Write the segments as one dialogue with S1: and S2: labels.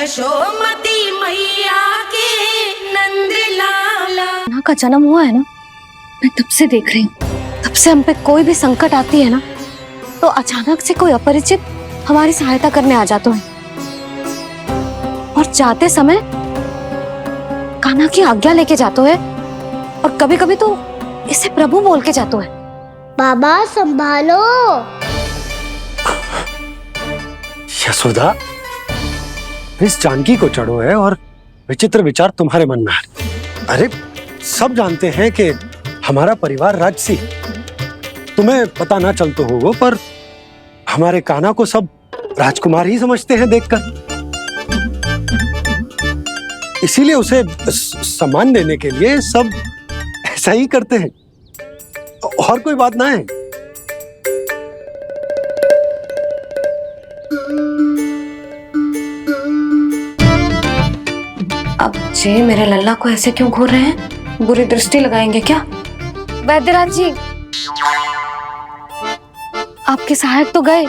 S1: यशोमती मैया के नंद लाला।
S2: ना का जन्म हुआ है ना, मैं तब से देख रही हूँ, तब से हम पे कोई भी संकट आती है ना तो अचानक से कोई अपरिचित हमारी सहायता करने आ जाते हैं और जाते समय कान्हा की आज्ञा लेके जाते हैं और कभी कभी तो इसे प्रभु बोल के जाते हैं।
S3: बाबा संभालो।
S4: यशोदा, इस जानकी को चढ़ो है और विचित्र विचार तुम्हारे मन में है। अरे सब जानते हैं कि हमारा परिवार राजसी, तुम्हें पता ना चलते हो वो, पर हमारे कान्हा को सब राजकुमार ही समझते हैं देखकर, इसीलिए उसे सम्मान देने के लिए सब ऐसा ही करते हैं, और कोई बात ना है।
S2: अब जे मेरे लल्ला को ऐसे क्यों घूर रहे हैं? बुरी दृष्टि लगाएंगे क्या? वैद्यराज जी, आपके सहायक तो गए,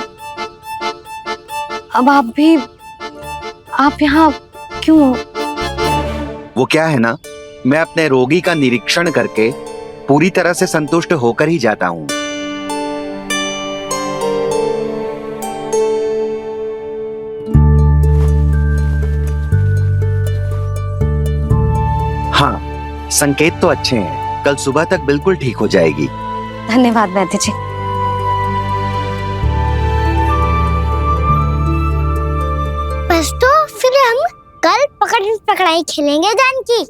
S2: अब आप यहाँ क्यों हो?
S5: वो क्या है ना, मैं अपने रोगी का निरीक्षण करके पूरी तरह से संतुष्ट होकर ही जाता हूँ। हाँ, संकेत तो अच्छे हैं, कल सुबह तक बिल्कुल ठीक हो जाएगी।
S2: धन्यवाद वैद्य जी।
S3: बस तो फिर हम कल पकड़ पकड़ाई खेलेंगे जानकी।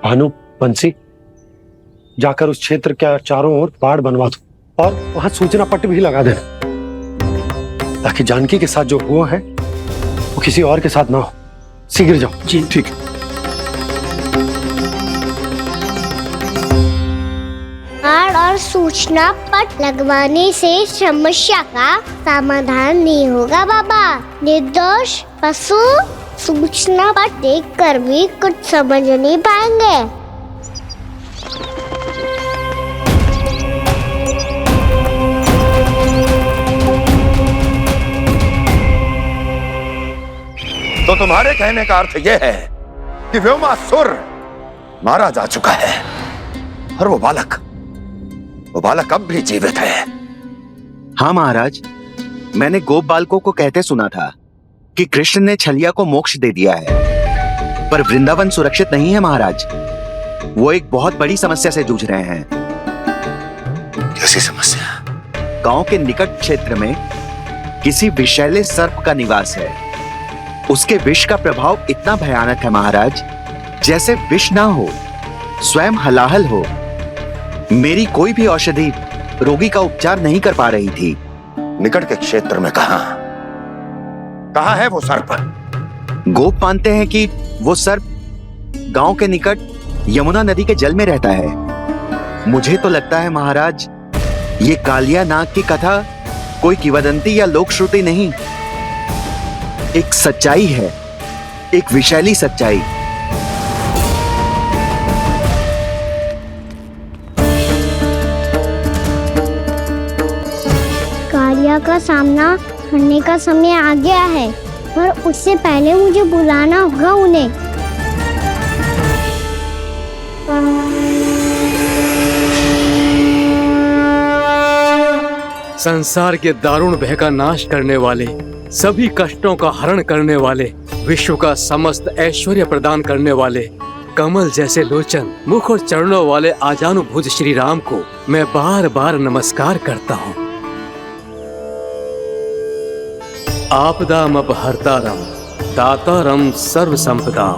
S4: भानु, बंसी, जाकर उस क्षेत्र के चारों ओर बाड़ बनवा दो और वहां सूचना पट्ट भी लगा देना, ताकि जानकी के साथ जो हुआ है वो किसी और के साथ ना हो। शीघ्र जाओ।
S6: जी ठीक है।
S3: बाड़ और सूचना पट लगवाने से समस्या का समाधान नहीं होगा बाबा। निर्दोष पशु सूचना पट देखकर भी कुछ समझ नहीं पाएंगे।
S7: तो तुम्हारे कहने का अर्थ यह है कि व्योमासुर मारा जा चुका है और वो बालक अब भी जीवित है।
S5: हाँ महाराज, मैंने गोप बालकों को कहते सुना था कि कृष्ण ने छलिया को मोक्ष दे दिया है, पर वृंदावन सुरक्षित नहीं है महाराज। वो एक बहुत बड़ी समस्या से जूझ रहे हैं।
S7: कैसी समस्या?
S5: गांव के निकट क्षेत्र में किसी विषैले सर्प का निवास है। उसके विष का प्रभाव इतना भयानक है महाराज, जैसे विष ना हो, स्वयं हलाहल हो। मेरी कोई भी औषधि रोगी का उपचार नहीं कर पा रही थी।
S7: निकट के क्षेत्र में कहाँ है वो सर्प?
S5: गोप मानते हैं कि वो सर्प गांव के निकट यमुना नदी के जल में रहता है। मुझे तो लगता है महाराज, ये कालिया नाग की कथा कोई किंवदंती या लोक श्रुति नहीं, एक सच्चाई है, एक विषैली सच्चाई।
S3: कालिया का सामना करने का समय आ गया है, पर उससे पहले मुझे बुलाना होगा उन्हें।
S6: संसार के दारुण भय का नाश करने वाले, सभी कष्टों का हरण करने वाले, विश्व का समस्त ऐश्वर्य प्रदान करने वाले, कमल जैसे लोचन, मुख और चरणों वाले आजानुभुज श्री राम को मैं बार बार नमस्कार करता हूँ। आपदामपहर्तारं दातारं सर्व संपदां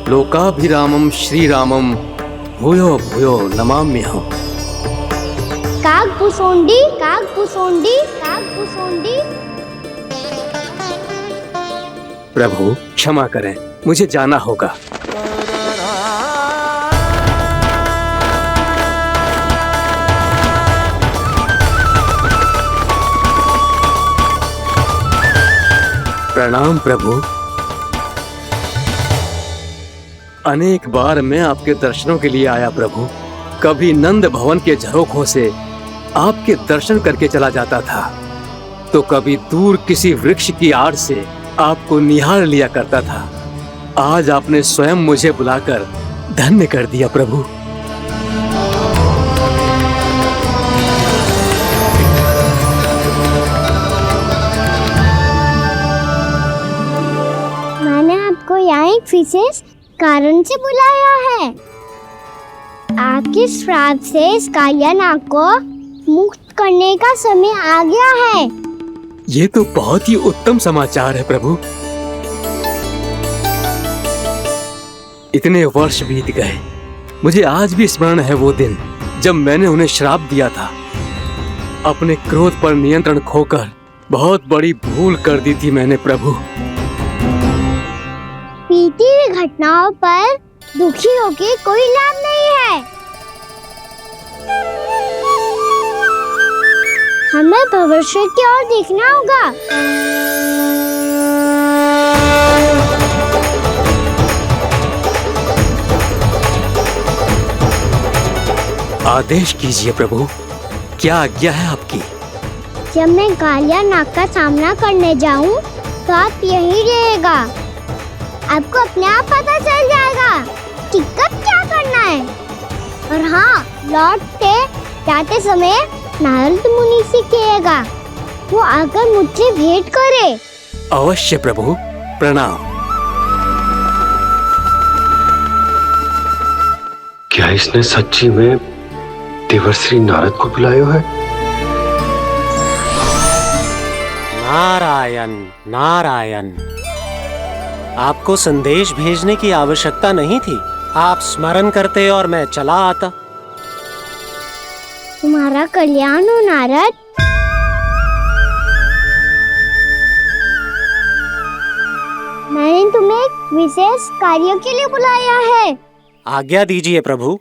S6: लोकाभिरामं श्री रामं भूयो भूयो नमाम्यहम्।
S3: कागभूषोंडी कागभूषोंडी कागभूषोंडी।
S6: प्रभु क्षमा करें, मुझे जाना होगा। प्रणाम प्रभु। अनेक बार मैं आपके दर्शनों के लिए आया प्रभु, कभी नंद भवन के झरोखों से, आपके दर्शन करके चला जाता था, तो कभी दूर किसी वृक्ष की आड़ से आपको निहार लिया करता था। आज आपने स्वयं मुझे बुलाकर धन्य कर दिया प्रभु।
S3: मैंने आपको यहाँ एक विशेष कारण से बुलाया है। आपके श्राप से इस कालिया नाग को मुक्त करने का समय आ गया है।
S6: ये तो बहुत ही उत्तम समाचार है प्रभु। इतने वर्ष बीत गए, मुझे आज भी स्मरण है वो दिन जब मैंने उन्हें श्राप दिया था। अपने क्रोध पर नियंत्रण खोकर बहुत बड़ी भूल कर दी थी मैंने प्रभु।
S3: बीती हुई घटनाओं पर दुखी होके कोई लाभ नहीं है। हमें भविष्य की ओर देखना होगा।
S6: आदेश कीजिए प्रभु, क्या आज्ञा है आपकी?
S3: जब मैं कालिया नाग का सामना करने जाऊं, तो आप यही रहेगा। आपको अपने आप पता चल जाएगा कि कब क्या करना है। और हाँ, लौटते जाते समय नारद मुनि से कहिएगा, वो आकर मुझसे भेंट करे।
S6: अवश्य प्रभु, प्रणाम।
S4: क्या इसने सच्ची में देवर्षि नारद को बुलाया है?
S8: नारायण नारायण, आपको संदेश भेजने की आवश्यकता नहीं थी। आप स्मरण करते और मैं चला आता।
S3: तुम्हारा कल्याण हो नारद। मैंने तुम्हें एक विशेष कार्य के लिए बुलाया है।
S8: आज्ञा दीजिए प्रभु।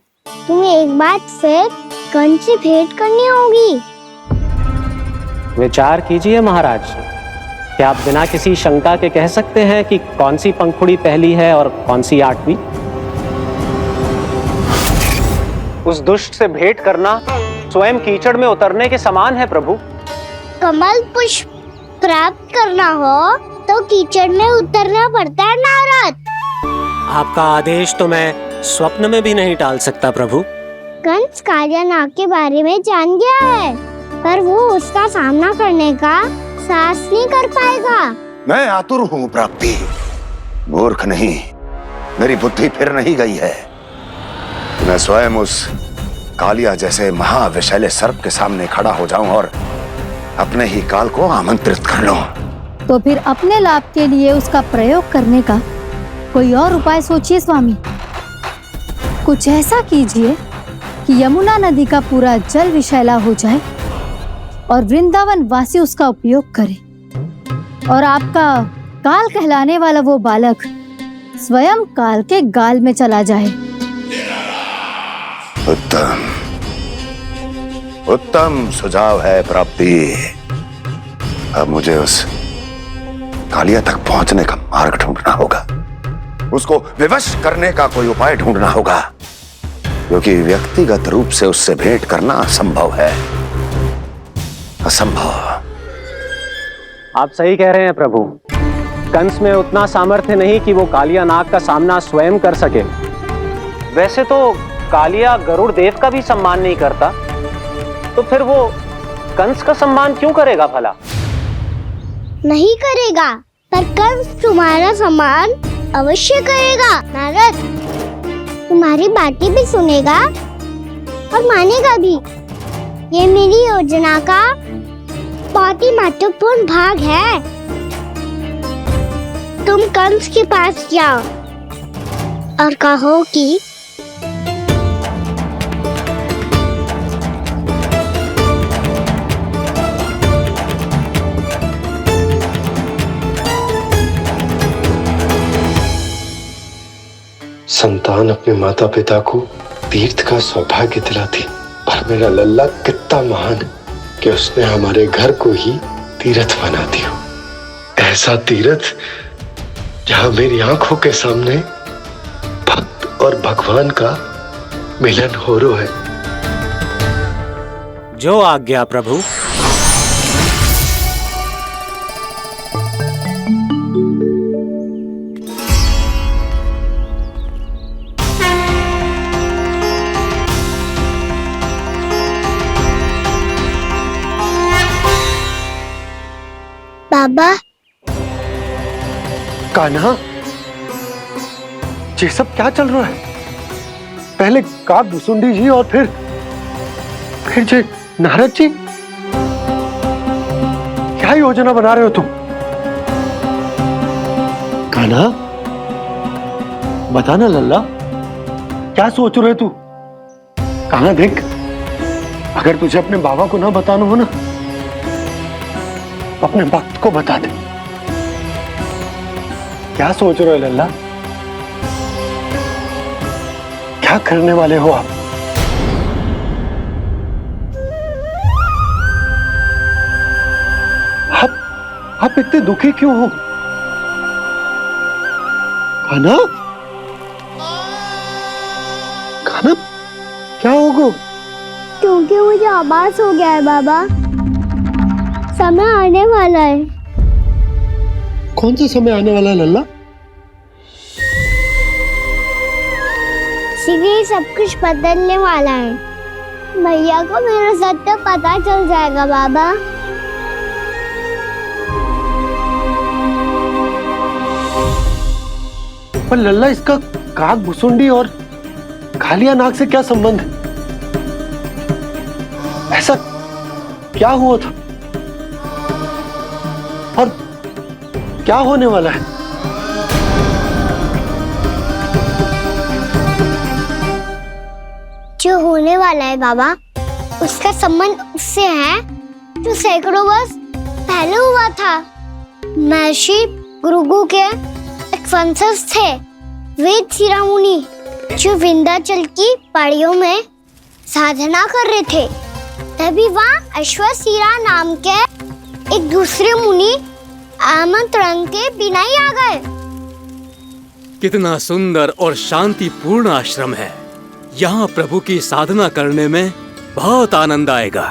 S3: तुम्हें एक बार फिर कंस से भेंट करनी होगी।
S8: विचार कीजिए महाराज, क्या आप बिना किसी शंका के कह सकते हैं कि कौन सी पंखुड़ी पहली है और कौन सी आठवीं? उस दुष्ट से भेंट करना स्वयं कीचड़ में उतरने के समान है प्रभु।
S3: कमल पुष्प प्राप्त करना हो तो कीचड़ में उतरना पड़ता है नारद।
S8: आपका आदेश तो मैं स्वप्न में भी नहीं टाल सकता प्रभु।
S3: कंस कालिया नाग के बारे में जान गया है, पर वो उसका सामना करने का साहस नहीं कर पाएगा।
S7: मैं आतुर हूँ प्राप्ति, मूर्ख नहीं। मेरी बुद्धि फिर नहीं गई है। मैं स्वयं उस कालिया जैसे महाविषैले सर्प के सामने खड़ा हो जाऊं और अपने ही काल को आमंत्रित कर लूं।
S9: तो फिर अपने लाभ के लिए उसका प्रयोग करने का कोई और उपाय सोचिए स्वामी। कुछ ऐसा कीजिए कि यमुना नदी का पूरा जल विषैला हो जाए और वृंदावन वासी उसका उपयोग करे, और आपका काल कहलाने वाला वो बालक स्वयं काल के गाल में चला जाए।
S7: उत्तम उत्तम सुझाव है प्राप्ति। अब मुझे उस कालिया तक पहुंचने का मार्ग ढूंढना होगा। उसको विवश करने का कोई उपाय ढूंढना होगा, क्योंकि व्यक्तिगत रूप से उससे भेंट करना असंभव है। असंभव।
S8: आप सही कह रहे हैं प्रभु। कंस में उतना सामर्थ्य नहीं कि वो कालिया नाग का सामना स्वयं कर सके। वैसे तो कालिया गरुड़ देव का भी सम्मान नहीं करता, तो फिर वो कंस का सम्मान क्यों करेगा भला?
S3: नहीं करेगा, पर कंस तुम्हारा सम्मान अवश्य करेगा नारद। तुम्हारी बातें भी सुनेगा और मानेगा भी। ये मेरी योजना का बहुत ही महत्वपूर्ण भाग है। तुम कंस के पास जाओ और कहो कि
S4: संतान अपने माता पिता को तीर्थ का सौभाग्य दिलाती, पर मेरा लल्ला कितना महान कि उसने हमारे घर को ही तीर्थ बना दिया। ऐसा तीर्थ जहां मेरी आंखों के सामने भक्त और भगवान का मिलन हो रहा है।
S8: जो आज्ञा प्रभु।
S3: बाबा,
S4: कान्हा, ये सब क्या चल रहा है? पहले काक भुसुंडी जी और फिर जे नारद जी। क्या योजना बना रहे हो तुम? कान्हा, बता ना लल्ला, क्या सोच रहे तू? कान्हा देख, अगर तुझे अपने बाबा को ना बताना हो ना, अपने भक्त को बता दे। क्या सोच रहे हो लल्ला? क्या करने वाले हो आप? आप इतने दुखी क्यों हो? कान्हा, कान्हा, क्या होगा?
S3: क्योंकि मुझे आभास हो गया है बाबा, समय आने वाला है।
S4: कौन सा समय आने वाला है लल्ला?
S3: इसीलिए सब कुछ बदलने वाला है। भैया को मेरा सत्य पता चल जाएगा बाबा।
S4: पर लल्ला, इसका काक भुसुंडी और कालिया नाग से क्या संबंध है? ऐसा क्या हुआ था और क्या होने वाला है?
S3: जो होने वाला है बाबा, उसका संबंध उससे है जो सैकड़ों वर्ष पहले हुआ था। महर्षि भृगु के एक वंशज थे वेदशिरा मुनि, जो विंध्याचल की पहाड़ियों में साधना कर रहे थे। तभी वहाँ अश्वशिरा नाम के एक दूसरे मुनि आमंत्रण के बिना ही आ गए।
S6: कितना सुंदर और शांतिपूर्ण आश्रम है। यहाँ प्रभु की साधना करने में बहुत आनंद आएगा।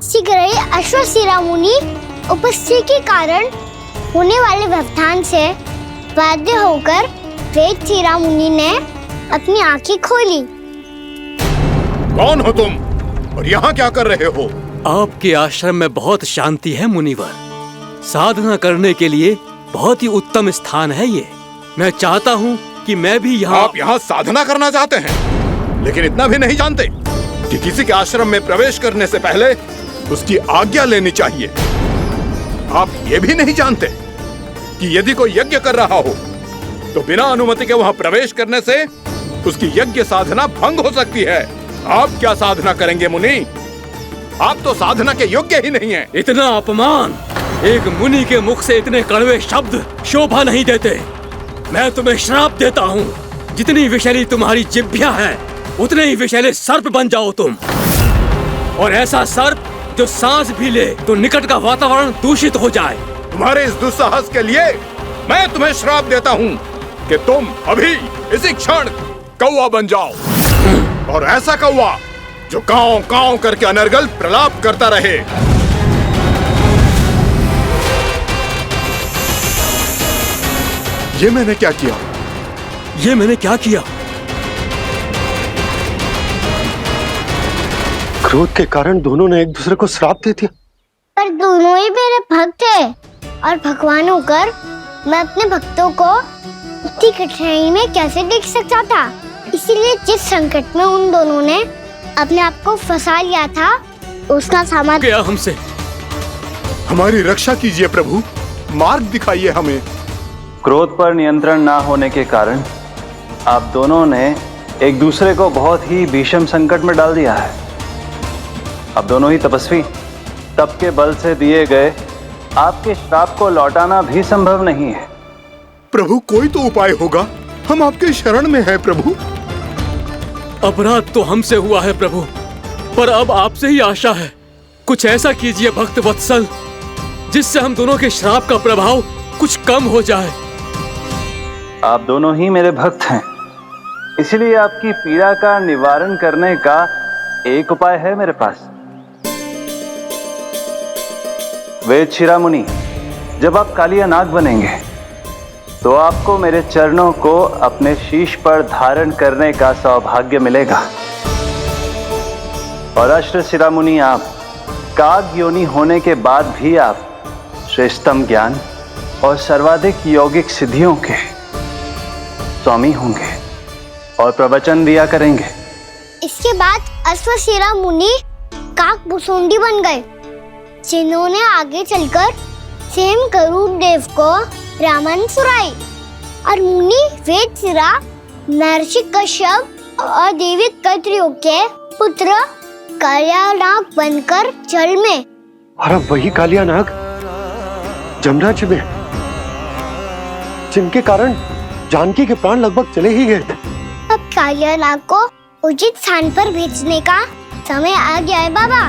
S3: शीघ्र ही अश्वशिरा मुनि उपस्थिति के कारण होने वाले व्यवधान से बाध्य होकर वेदशिरा मुनि ने अपनी आंखें खोली।
S7: कौन हो तुम और यहाँ क्या कर रहे हो?
S6: आपके आश्रम में बहुत शांति है मुनिवर। साधना करने के लिए बहुत ही उत्तम स्थान है ये। मैं चाहता हूँ कि मैं भी यहाँ।
S7: आप यहाँ साधना करना चाहते हैं, लेकिन इतना भी नहीं जानते कि किसी के आश्रम में प्रवेश करने से पहले उसकी आज्ञा लेनी चाहिए। आप ये भी नहीं जानते कि यदि कोई यज्ञ कर रहा हो तो बिना अनुमति के वहाँ प्रवेश करने से उसकी यज्ञ साधना भंग हो सकती है। आप क्या साधना करेंगे मुनि? आप तो साधना के योग्य ही नहीं हैं।
S6: इतना अपमान! एक मुनि के मुख से इतने कड़वे शब्द शोभा नहीं देते। मैं तुम्हें श्राप देता हूँ, जितनी विषैली तुम्हारी जिह्वा है उतने ही विषैले सर्प बन जाओ तुम। और ऐसा सर्प जो सांस भी ले तो निकट का वातावरण दूषित हो जाए।
S7: तुम्हारे इस दुस्साहस के लिए मैं तुम्हें श्राप देता हूँ कि तुम अभी इसी क्षण कौवा बन जाओ, और ऐसा कौवा जो कांव कांव करके अनर्गल प्रलाप करता रहे। ये मैंने क्या किया?
S6: ये मैंने क्या किया?
S4: क्रोध के कारण दोनों ने एक दूसरे को श्राप दे दिया।
S3: पर दोनों ही मेरे भक्त थे, और भगवान होकर मैं अपने भक्तों को इतनी कठिनाई में कैसे देख सकता था। इसीलिए जिस संकट में उन दोनों ने अपने आप को फंसा लिया था, उसका समाधान
S6: गया हमसे।
S7: हमारी रक्षा कीजिए प्रभु, मार्ग दिखाइए हमें।
S10: क्रोध पर नियंत्रण ना होने के कारण आप दोनों ने एक दूसरे को बहुत ही भीषण संकट में डाल दिया है। आप दोनों ही तपस्वी, तप के बल से दिए गए आपके श्राप को लौटाना भी संभव नहीं है।
S7: प्रभु, कोई तो उपाय होगा, हम आपके शरण में हैं प्रभु।
S6: अपराध तो हमसे हुआ है प्रभु, पर अब आपसे ही आशा है। कुछ ऐसा कीजिए भक्त वत्सल, जिससे हम दोनों के श्राप का प्रभाव कुछ कम हो जाए।
S10: आप दोनों ही मेरे भक्त हैं, इसलिए आपकी पीड़ा का निवारण करने का एक उपाय है मेरे पास। वेद शिरामुनि, जब आप कालिया नाग बनेंगे तो आपको मेरे चरणों को अपने शीश पर धारण करने का सौभाग्य मिलेगा। और अष्ट शिरामुनि, आप काग योनि होने के बाद भी आप श्रेष्ठतम ज्ञान और सर्वाधिक यौगिक सिद्धियों के स्वामी होंगे और प्रवचन दिया करेंगे।
S3: इसके बाद अश्वशिरा मुनि काक भुसुंडी बन गए, जिन्होंने आगे चलकर सेम गरुड़ देव को रामायण सुनाई। और मुनि वेदशिरा महर्षि कश्यप और देवी कैत्रियों के पुत्र कालिया नाग बनकर जल में।
S4: और अब वही कालिया नाग जमराज में, जिनके कारण जानकी के प्राण लगभग चले ही गए थे।
S3: अब कालिया नाग को उचित स्थान पर भेजने का समय आ गया है बाबा।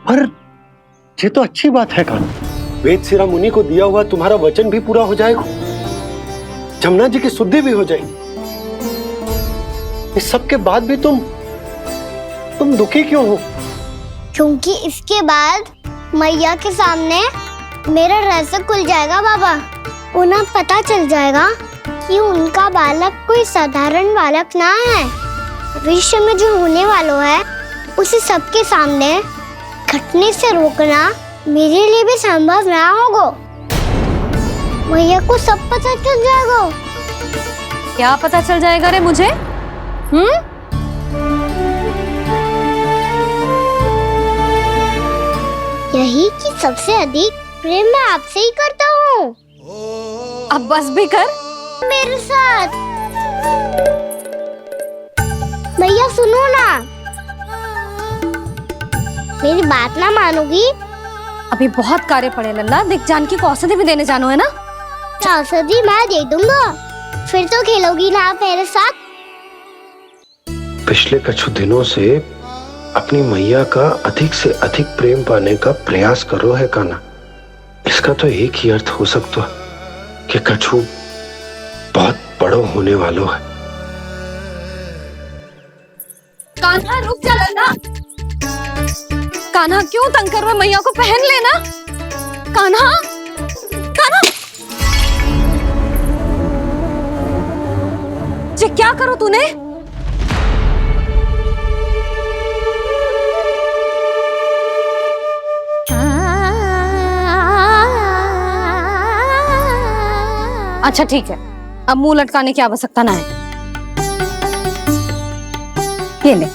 S4: पर ये तो अच्छी बात है कान्हा, वेदशिरा मुनि को दिया हुआ तुम्हारा वचन भी पूरा हो जाएगा, जमुना जी की शुद्धि भी हो जाएगी। इस सब के बाद भी तुम दुखी क्यों हो?
S3: क्योंकि इसके बाद मैया के सामने मेरा रहस्य खुल जाएगा बाबा। उन्हें पता चल जाएगा कि उनका बालक कोई साधारण बालक ना है। भविष्य में जो होने वाला है उसे सबके सामने घटने से रोकना मेरे लिए भी संभव ना होगा। मैया को सब पता चल जाएगा।
S2: क्या पता चल जाएगा रे मुझे?
S3: यही कि सबसे अधिक प्रेम मैं आपसे ही करता हूँ।
S2: अब बस भी कर
S3: मेरे साथ। भैया सुनो ना, मेरी बात ना मानोगी?
S2: अभी बहुत कार्य पड़े लल्ला, देख जानकी को औषधि भी देने जानो है ना।
S3: औषधि मैं दे दूंगा, फिर तो खेलोगी ना आप मेरे साथ।
S11: पिछले कुछ दिनों से अपनी मैया का अधिक से अधिक प्रेम पाने का प्रयास करो है कान्हा। इसका तो एक ही अर्थ हो सकता है कि कछु बहुत बड़ो होने वालों है।
S2: कान्हा रुक जा लल्ला। कान्हा क्यों तंग कर रहा है? मैया को पहन लेना। कान्हा, कान्हा, ये क्या करो तूने? अच्छा ठीक है, अब मुंह लटकाने की आवश्यकता ना है। ये ले।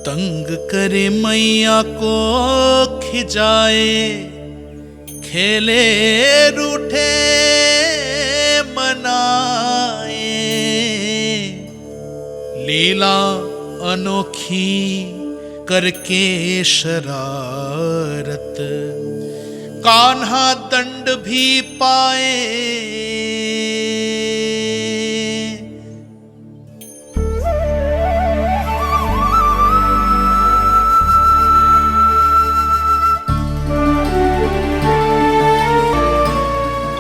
S12: तंग करे मैया को खिजाए, खेले रूठे मनाए, लीला अनोखी करके शरारत, कान्हा दंड भी पाए।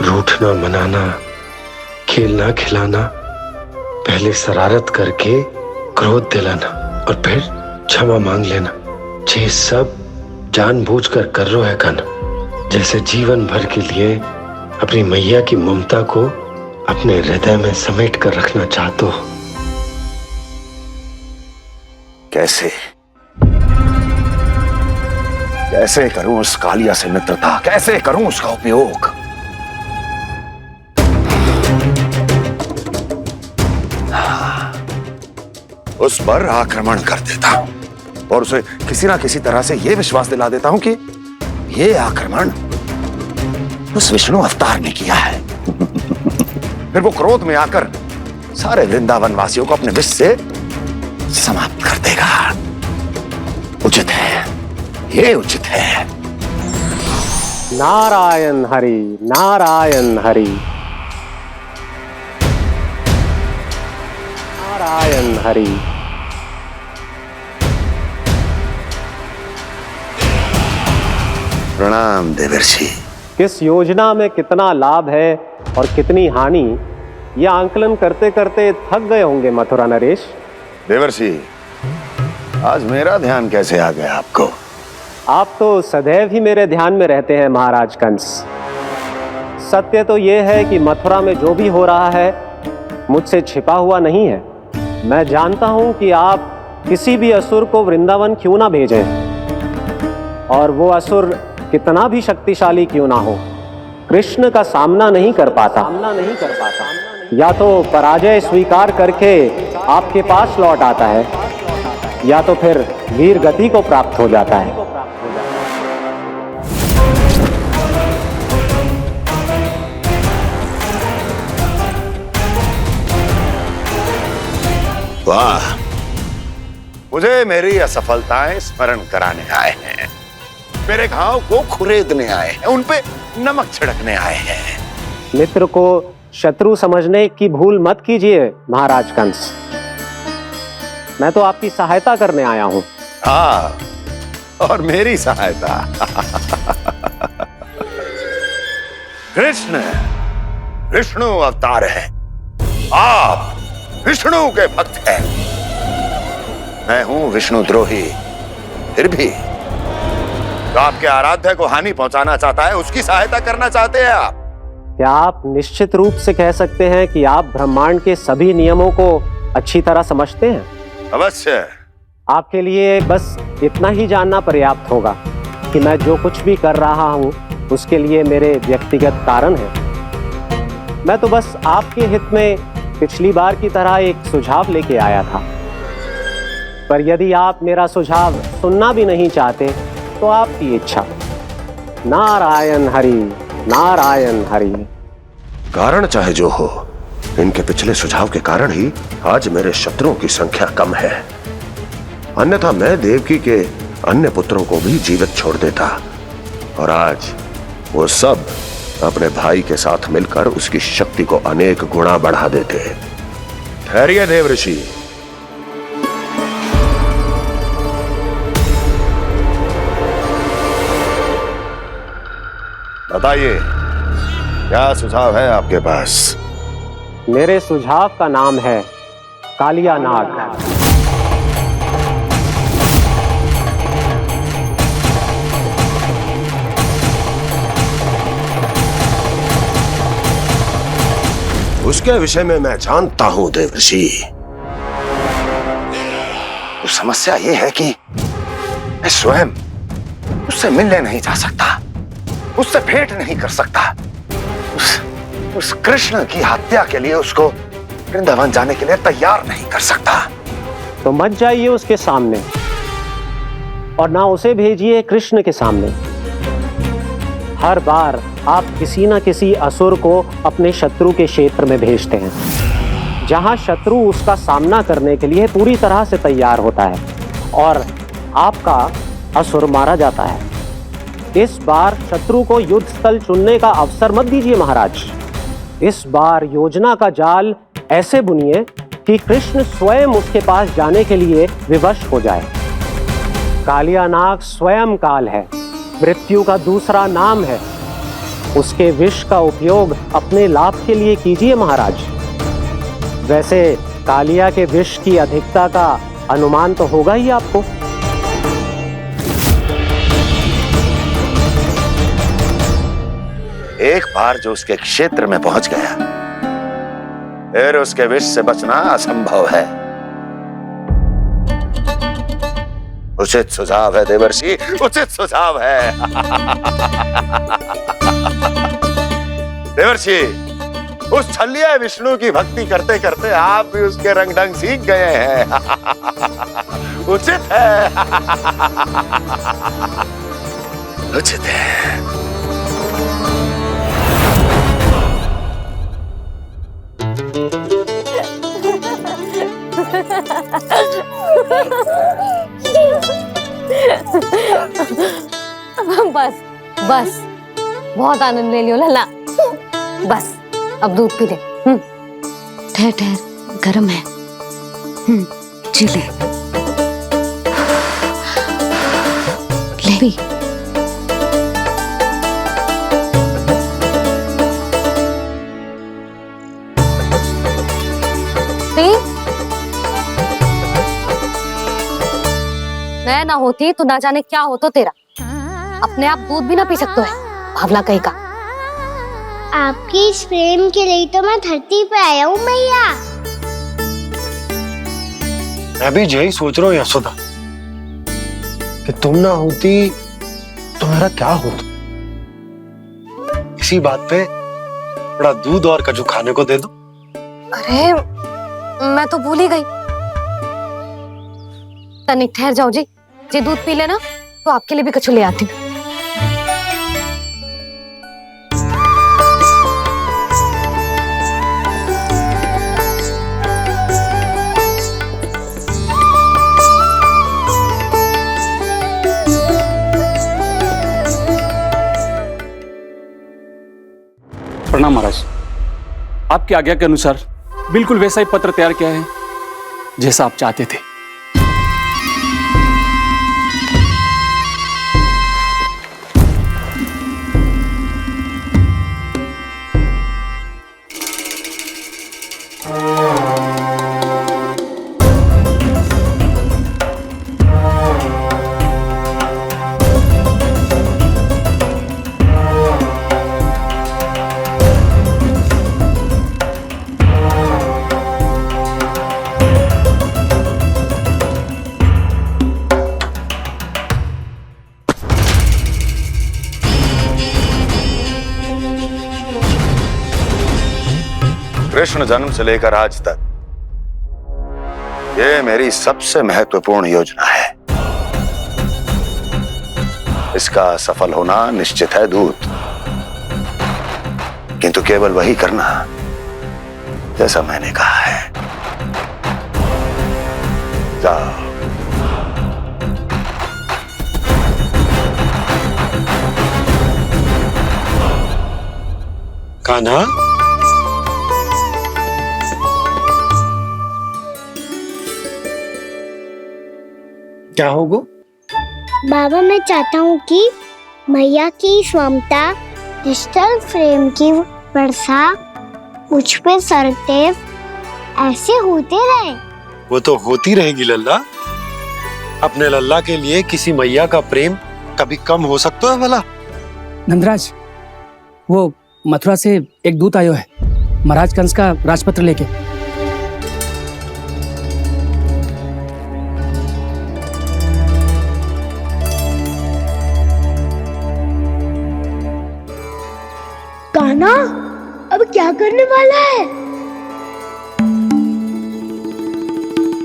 S11: रूठना मनाना, खेलना खिलाना, पहले शरारत करके क्रोध दिलाना और फिर क्षमा मांग लेना, ये सब जानबूझकर कर रहे है कान्हा। जैसे जीवन भर के लिए अपनी मैया की ममता को अपने हृदय में समेट कर रखना चाहते हो।
S7: कैसे कैसे करूं उस कालिया से मित्रता, कैसे करूं उसका उपयोग? उस पर आक्रमण कर देता हूं और उसे किसी ना किसी तरह से यह विश्वास दिला देता हूं कि यह आक्रमण उस विष्णु अवतार ने किया है। फिर वो क्रोध में आकर सारे वृंदावन वासियों को अपने विष से समाप्त कर देगा। उचित है, ये उचित है।
S8: नारायण हरि, नारायण हरि, नारायण हरि।
S7: प्रणाम देवर्षि।
S8: किस योजना में कितना लाभ है और कितनी हानि, यह आंकलन करते करते थक गए होंगे मथुरा नरेश।
S7: देवर्षि, आज मेरा ध्यान कैसे आ गया आपको?
S8: आप तो सदैव ही मेरे ध्यान में रहते हैं महाराज कंस। सत्य तो यह है कि मथुरा में जो भी हो रहा है मुझसे छिपा हुआ नहीं है। मैं जानता हूं कि आप किसी भी असुर को वृंदावन क्यों ना भेजें, और वो असुर कितना भी शक्तिशाली क्यों ना हो, कृष्ण का सामना नहीं कर पाता। या तो पराजय स्वीकार करके आपके पास लौट आता है, या तो फिर वीर गति को प्राप्त हो जाता है।
S7: वाह, मुझे मेरी असफलताएं स्मरण कराने आए हैं, मेरे घाव को खुरेदने आए हैं, उन पे नमक छिड़कने आए हैं।
S8: मित्र को शत्रु समझने की भूल मत कीजिए महाराज कंस। मैं तो आपकी सहायता करने आया हूं।
S7: हाँ, और मेरी सहायता। कृष्ण विष्णु अवतार है, आप विष्णु के भक्त हैं। मैं हूं विष्णु द्रोही, फिर भी तो आपके आराध्य को हानि पहुंचाना चाहता है, उसकी सहायता करना चाहते हैं आप।
S8: क्या आप निश्चित रूप से कह सकते हैं कि आप ब्रह्मांड के सभी नियमों को अच्छी तरह समझते हैं?
S7: अवश्य।
S8: आपके लिए बस इतना ही जानना पर्याप्त होगा कि मैं जो कुछ भी कर रहा हूं उसके लिए मेरे व्यक्तिगत कारण हैं। मैं तो बस आपके हित में पिछली बार की तरह एक सुझाव लेके आया था, पर यदि आप मेरा सुझाव सुनना भी नहीं चाहते तो आपकी इच्छा। नारायण हरि, नारायण हरि।
S7: कारण चाहे जो हो, इनके पिछले सुझाव के कारण ही आज मेरे शत्रुओं की संख्या कम है। अन्यथा मैं देवकी के अन्य पुत्रों को भी जीवित छोड़ देता, और आज वो सब अपने भाई के साथ मिलकर उसकी शक्ति को अनेक गुणा बढ़ा देते। ठहरिए देवऋषि, बताइए क्या सुझाव है आपके पास?
S8: मेरे सुझाव का नाम है कालिया नाग।
S7: उसके विषय में मैं जानता हूं देवर्षि। तो समस्या यह है कि मैं स्वयं उससे मिलने नहीं जा सकता, उससे भेंट नहीं कर सकता। उस कृष्ण की हत्या के लिए उसको वृंदावन जाने के लिए तैयार नहीं कर सकता।
S8: तो मत जाइए उसके सामने, और ना उसे भेजिए कृष्ण के सामने। हर बार आप किसी न किसी असुर को अपने शत्रु के क्षेत्र में भेजते हैं, जहां शत्रु उसका सामना करने के लिए पूरी तरह से तैयार होता है और आपका असुर मारा जाता है। इस बार शत्रु को युद्ध स्थल चुनने का अवसर मत दीजिए महाराज। इस बार योजना का जाल ऐसे बुनिए कि कृष्ण स्वयं उसके पास जाने के लिए विवश हो जाए। कालिया नाग स्वयं काल है, मृत्यु का दूसरा नाम है। उसके विष का उपयोग अपने लाभ के लिए कीजिए महाराज। वैसे कालिया के विष की अधिकता का अनुमान तो होगा ही आपको।
S7: एक बार जो उसके क्षेत्र में पहुंच गया, फिर उसके विष से बचना असंभव है। उचित सुझाव है देवर्षि, उचित सुझाव है। देवर्षि, उस छलिया विष्णु की भक्ति करते करते आप भी उसके रंग ढंग सीख गए हैं। उचित है, उचित है।
S2: बस बस बहुत आनंद ले लियो लल्ला। बस अब दूध पी ले। ठहर ठहर, गर्म है। जी ले पी। मैं ना होती तो ना जाने क्या हो तो तेरा। अपने आप दूध भी ना पी सकते है, भावला कहीं का।
S3: आपकी इस प्रेम के लिए तो मैं धरती पे आया हूँ मैया।
S4: मैं भी यही सोच रहा हूँ यशोदा कि तुम ना होती तो मेरा क्या होता। इसी बात पे थोड़ा दूध और कजू खाने को दे दो।
S2: अरे मैं तो भूल ही गई। तनिक ठहर जाओ जी, दूध पी लेना तो आपके लिए भी कछु ले आती हूँ।
S10: प्रणाम महाराज। आपकी आज्ञा के अनुसार बिल्कुल वैसा ही पत्र तैयार किया है जैसा आप चाहते थे।
S7: कृष्ण जन्म से लेकर आज तक ये मेरी सबसे महत्वपूर्ण योजना है। इसका सफल होना निश्चित है दूत, किंतु केवल वही करना जैसा मैंने कहा है। जाओ।
S4: कान्हा, क्या होगा?
S3: बाबा मैं चाहता हूँ कि मैया की स्वमता क्रिस्टल फ्रेम की वर्षा मुझ पे सरतेव ऐसे होते रहे।
S4: वो तो होती रहेगी लल्ला। अपने लल्ला के लिए किसी मैया का प्रेम कभी कम हो सकता है भला?
S13: नंदराज, वो मथुरा से एक दूत आयो है महाराज कंस का राजपत्र लेके।
S3: कान्हा अब क्या करने वाला है?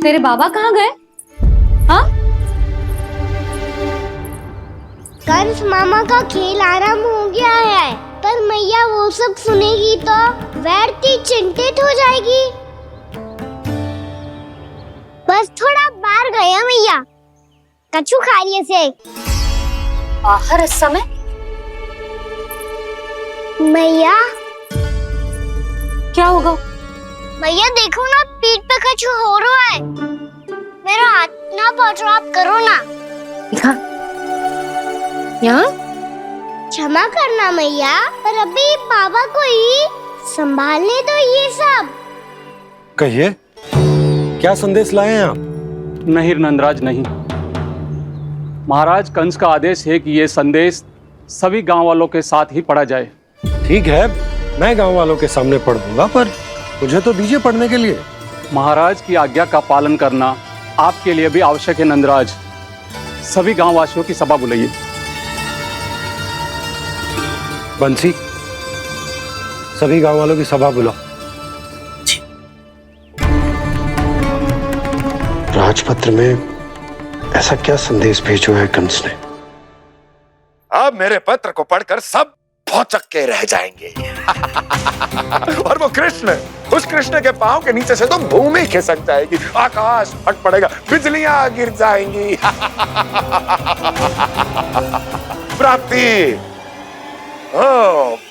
S2: तेरे बाबा कहाँ गए? हाँ?
S3: कंस मामा का खेल आरंभ हो गया है, पर मैया वो सब सुनेगी तो व्यर्थ चिंतित हो जाएगी। बस थोड़ा बाहर गया मैया, कछु खा लिए से।
S2: बाहर इस समय?
S3: मैया
S2: क्या होगा?
S3: मैया देखो ना, पीठ पे कुछ हो रहा है। मेरा हाथ ना पकड़ो, आप करो ना।
S2: यहाँ?
S3: क्षमा करना मैया, पर अभी बाबा को ही संभालने दो ये सब।
S4: कहिए, क्या संदेश लाए हैं आप?
S10: नहीं नंदराज नहीं। महाराज कंस का आदेश है कि ये संदेश सभी गांव वालों के साथ ही पढ़ा जाए।
S4: ठीक है, मैं गांव वालों के सामने पढ़ दूंगा, पर मुझे तो दीजिए पढ़ने के लिए।
S10: महाराज की आज्ञा का पालन करना आपके लिए भी आवश्यक है नंदराज। सभी गांव वासियों की सभा बुलाइए।
S4: बंसी, सभी गांव वालों की सभा बुलाओ।
S11: राजपत्र में ऐसा क्या संदेश भेजो है कंस ने?
S7: अब मेरे पत्र को पढ़कर सब भौचक के रह जाएंगे। और वो कृष्ण, उस कृष्ण के पांव के नीचे से तो भूमि खिसक जाएगी, आकाश फट पड़ेगा, बिजलियां गिर जाएंगी। प्राप्ति, ओ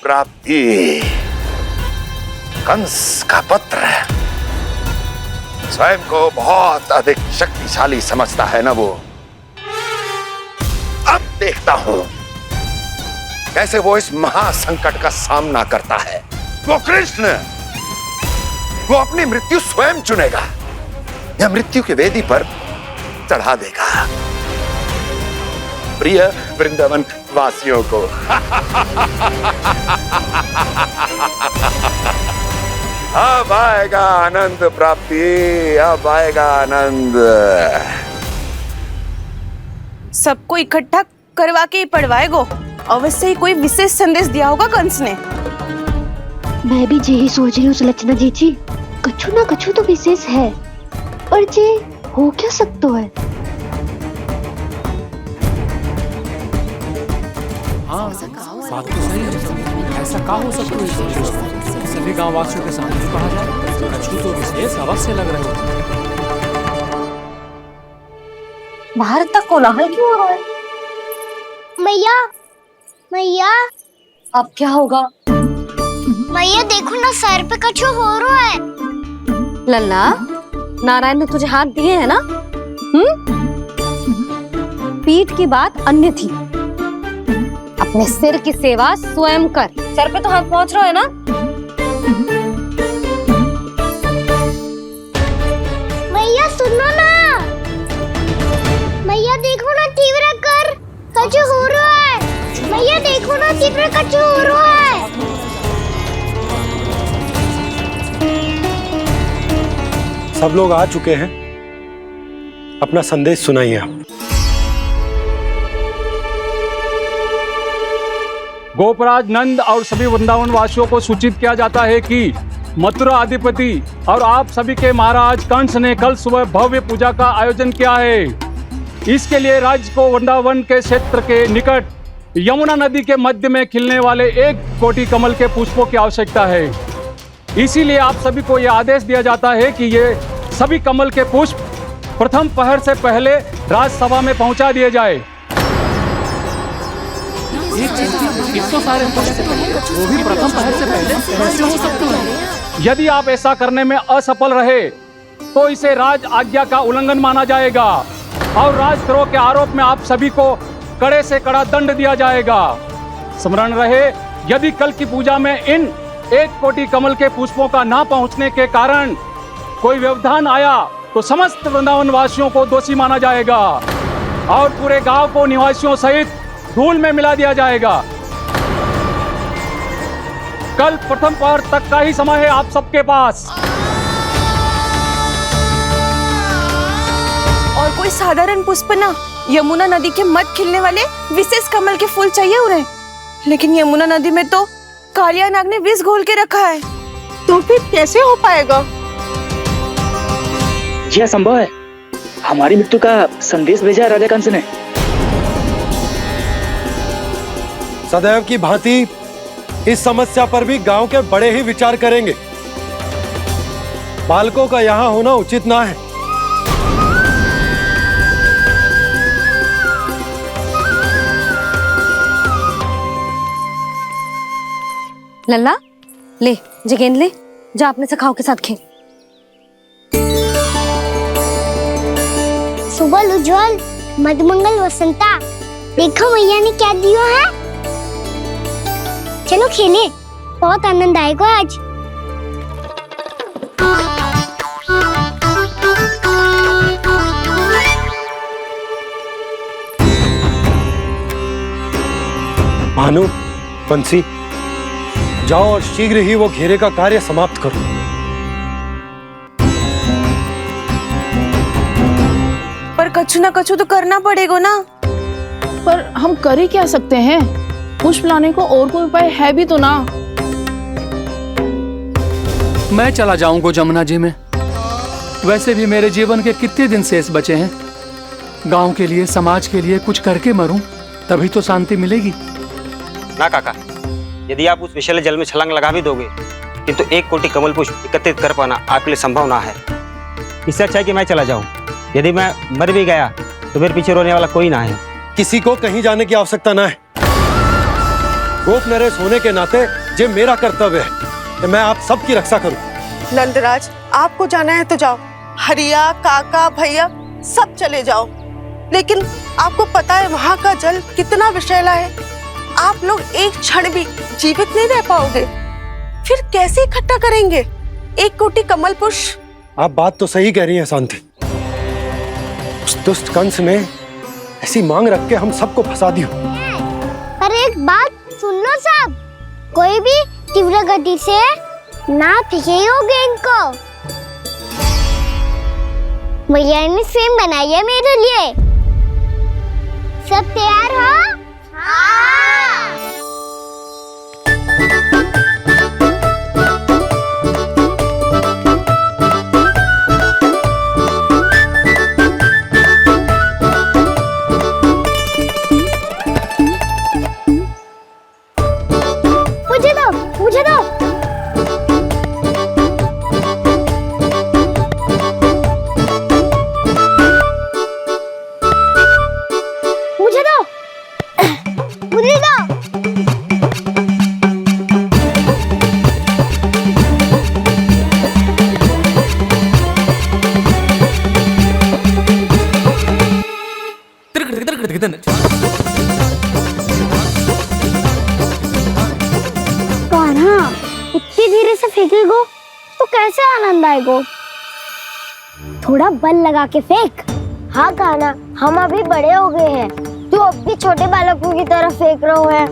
S7: प्राप्ति, कंस का पुत्र स्वयं को बहुत अधिक शक्तिशाली समझता है ना वो। अब देखता हूं कैसे वो इस महासंकट का सामना करता है। वो कृष्ण, वो अपनी मृत्यु स्वयं चुनेगा या मृत्यु की वेदी पर चढ़ा देगा प्रिय वृंदावन वासियों को। अब आएगा आनंद प्राप्ति, अब आएगा आनंद।
S1: सबको इकट्ठा करवा के ही पढ़वाएगो। अवश्य ही कोई विशेष संदेश दिया होगा कंस ने।
S2: मैं भी यही सोच रही हूँ सुलक्षणा जी, कछु ना कछु तो विशेष है, पर जे हो क्या सकता है?
S6: हाँ, बात तो सही है। ऐसा क्या हो सकता है? सभी गांव वासियों के सामने कहा जाए, कछु तो विशेष अवश्य लग रहे हो।
S2: बाहर तक कोलाहल क्यों हो रहा है?
S3: मैया, मैया,
S2: अब क्या होगा?
S3: मैया देखो ना, सर पे कछु हो रहा है।
S2: लल्ला, नारायण ने तुझे हाथ दिए हैं ना? पीठ की बात अन्य थी। अपने सिर की सेवा स्वयं कर। सर पे तो हाथ पहुंच रहा है ना?
S3: मैया सुनो ना, मैया देखो ना, तीव्र कर कछु हो रहा है। मैया देखो ना, तीव्र कछु हो रहा है।
S4: सब लोग आ चुके हैं, अपना संदेश सुनाइए आप।
S14: गोपराज नंद और सभी वृंदावन वासियों को सूचित किया जाता है कि मथुरा अधिपति और आप सभी के महाराज कंस ने कल सुबह भव्य पूजा का आयोजन किया है। इसके लिए राज्य को वृंदावन के क्षेत्र के निकट यमुना नदी के मध्य में खिलने वाले 1 कोटि कमल के पुष्पों की आवश्यकता है। इसीलिए आप सभी को यह आदेश दिया जाता है कि ये सभी कमल के पुष्प प्रथम पहर से पहले राजसभा में पहुंचा दिए जाए।
S13: तो सारे वो भी प्रथम पहर से पहले कैसे हो सकते हैं?
S14: यदि आप ऐसा करने में असफल रहे तो इसे राज आज्ञा का उल्लंघन माना जाएगा और राजद्रोह के आरोप में आप सभी को कड़े से कड़ा दंड दिया जाएगा। स्मरण रहे, यदि कल की पूजा में इन 1 कोटि कमल के पुष्पों का ना पहुंचने के कारण कोई व्यवधान आया तो समस्त वृंदावन वासियों को दोषी माना जाएगा और पूरे गांव को निवासियों सहित धूल में मिला दिया जाएगा। कल प्रथम पहर तक का ही समय है आप सबके पास।
S1: और कोई साधारण पुष्प ना, यमुना नदी के मध्य खिलने वाले विशेष कमल के फूल चाहिए उन्हें। लेकिन यमुना नदी में तो कालिया नाग ने विष घोल के रखा है, तो फिर कैसे हो पाएगा?
S15: यह संभव है। हमारी मृत्यु का संदेश भेजा है राजा कंस ने।
S4: सदैव की भांति इस समस्या पर भी गांव के बड़े ही विचार करेंगे। बालकों का यहां होना उचित ना है।
S2: लल्ला, ले गेंद ले, जा अपने सखाओं के साथ खेल।
S3: सुबह उज्जवल, मधुमंगल वसंता, देखो मैया ने क्या दिया है। चलो खेले, बहुत आनंद आएगा आज।
S4: भानु, बंसी, जाओ और शीघ्र ही वो घेरे का कार्य समाप्त करो।
S1: पर कछु ना कछु तो करना पड़ेगा ना।
S16: पर हम कर ही क्या सकते हैं? पुष्प लाने को और कोई उपाय है भी तो ना।
S6: मैं चला जाऊंगा जमुना जी में। वैसे भी मेरे जीवन के कितने दिन शेष बचे हैं। गांव के लिए, समाज के लिए कुछ करके मरूं, तभी तो शांति मिलेगी।
S17: ना काका, यदि आप उस विषैले जल में छलांग लगा भी दोगे, किंतु 1 कोटि कमल पुष्प एकत्रित कर पाना आपके लिए संभव ना है। इससे अच्छा है कि मैं चला जाऊं। यदि मैं मर भी गया तो मेरे पीछे रोने वाला कोई ना है।
S4: किसी को कहीं जाने की आवश्यकता ना है। गोप नरेश होने के नाते ये मेरा कर्तव्य है कि मैं आप सबकी रक्षा करूं।
S1: नंदराज, आपको जाना है तो जाओ, हरिया, काका, भैया सब चले जाओ। लेकिन आपको पता है वहाँ का जल कितना विषैला है, आप लोग एक क्षण भी जीवित नहीं रह पाओगे। फिर कैसे इकट्ठा करेंगे 1 कोटि कमल पुष्प?
S4: आप बात तो सही कह रही हैं शांति। उस दुष्ट कंस ने ऐसी मांग रख के हम सबको फंसा दिया।
S3: पर एक बात सुन लो साहब, कोई भी तीव्र गति से ना फेंकेगा इनको। भैया ने स्वयं बनाई है मेरे लिए। सब तैयार हो? हाँ। मुझे दो, मुझे दो। मुझे दो, मुझे दो। कान्हा, इतनी धीरे से फेंकेगो तो कैसे आनंद आएगो? थोड़ा बल लगा के फेंक। हाँ कान्हा, हम अभी बड़े हो गए हैं, तू अब भी छोटे बालकों की तरह फेंक रहा है।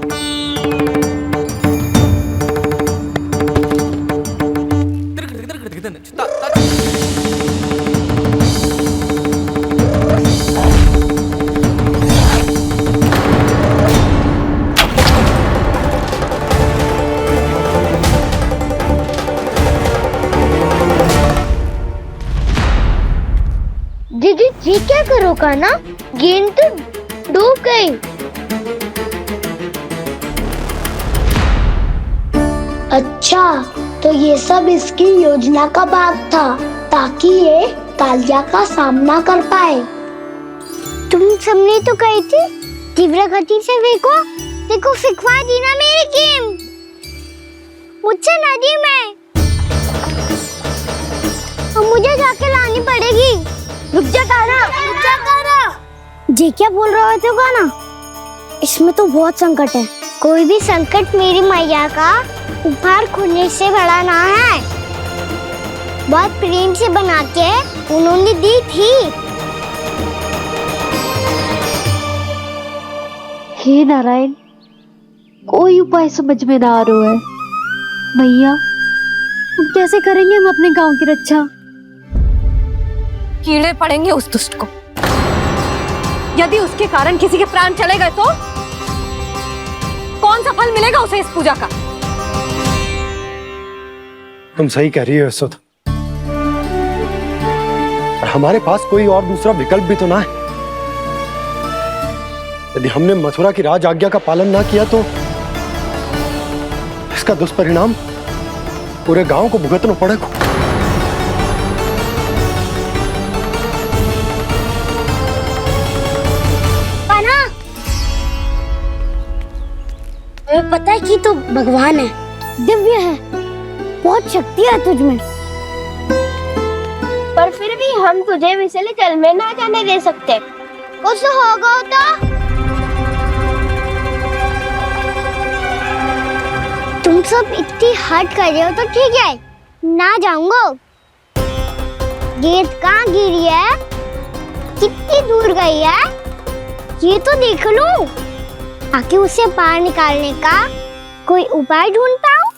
S3: दीदी जी क्या करो कान्हा, गेंद तो डूब गई। अच्छा, तो ये सब इसकी योजना का भाग था ताकि ये कालिया का सामना कर पाए। तुम सबने तो कही थी तीव्र गति से फेंको, देखो फिकवा दी ना मेरी गेम मुझसे नदी में। तो मुझे जाके लानी पड़ेगी। रुक जा कान्हा, रुक जा कान्हा। जी क्या बोल रहे थे कान्हा? इसमें तो बहुत संकट है। कोई भी संकट मेरी मैया का उपहार खोने से बड़ा ना है। बहुत प्रेम से बना के उन्होंने दी थी।
S2: हे नारायण, कोई उपाय समझ में ना आ रहा है। भैया, हम कैसे करेंगे हम अपने गांव की रक्षा? कीड़े पड़ेंगे उस दुष्ट को। यदि उसके कारण किसी के प्राण चले गए तो कौन सा फल मिलेगा उसे इस पूजा का?
S4: तुम सही कह रही हो यशोदा, और हमारे पास कोई और दूसरा विकल्प भी तो ना है। यदि हमने मथुरा की राज आज्ञा का पालन ना किया तो इसका दुष्परिणाम पूरे गांव को भुगतना पड़ेगा।
S3: तुम्हें पता है कि तू भगवान है, दिव्य है, बहुत शक्ति है तुझ में। पर फिर भी हम तुझे विषैले जल में ना जाने दे सकते। कुछ होगा तो तुम सब इतनी हट कर रहे हो तो ठीक है, ना जाऊंगा। गेंद कहाँ गिरी है, कितनी दूर गई है, ये तो देख लूं, ताकि उसे बाहर निकालने का कोई उपाय ढूंढ पाऊं।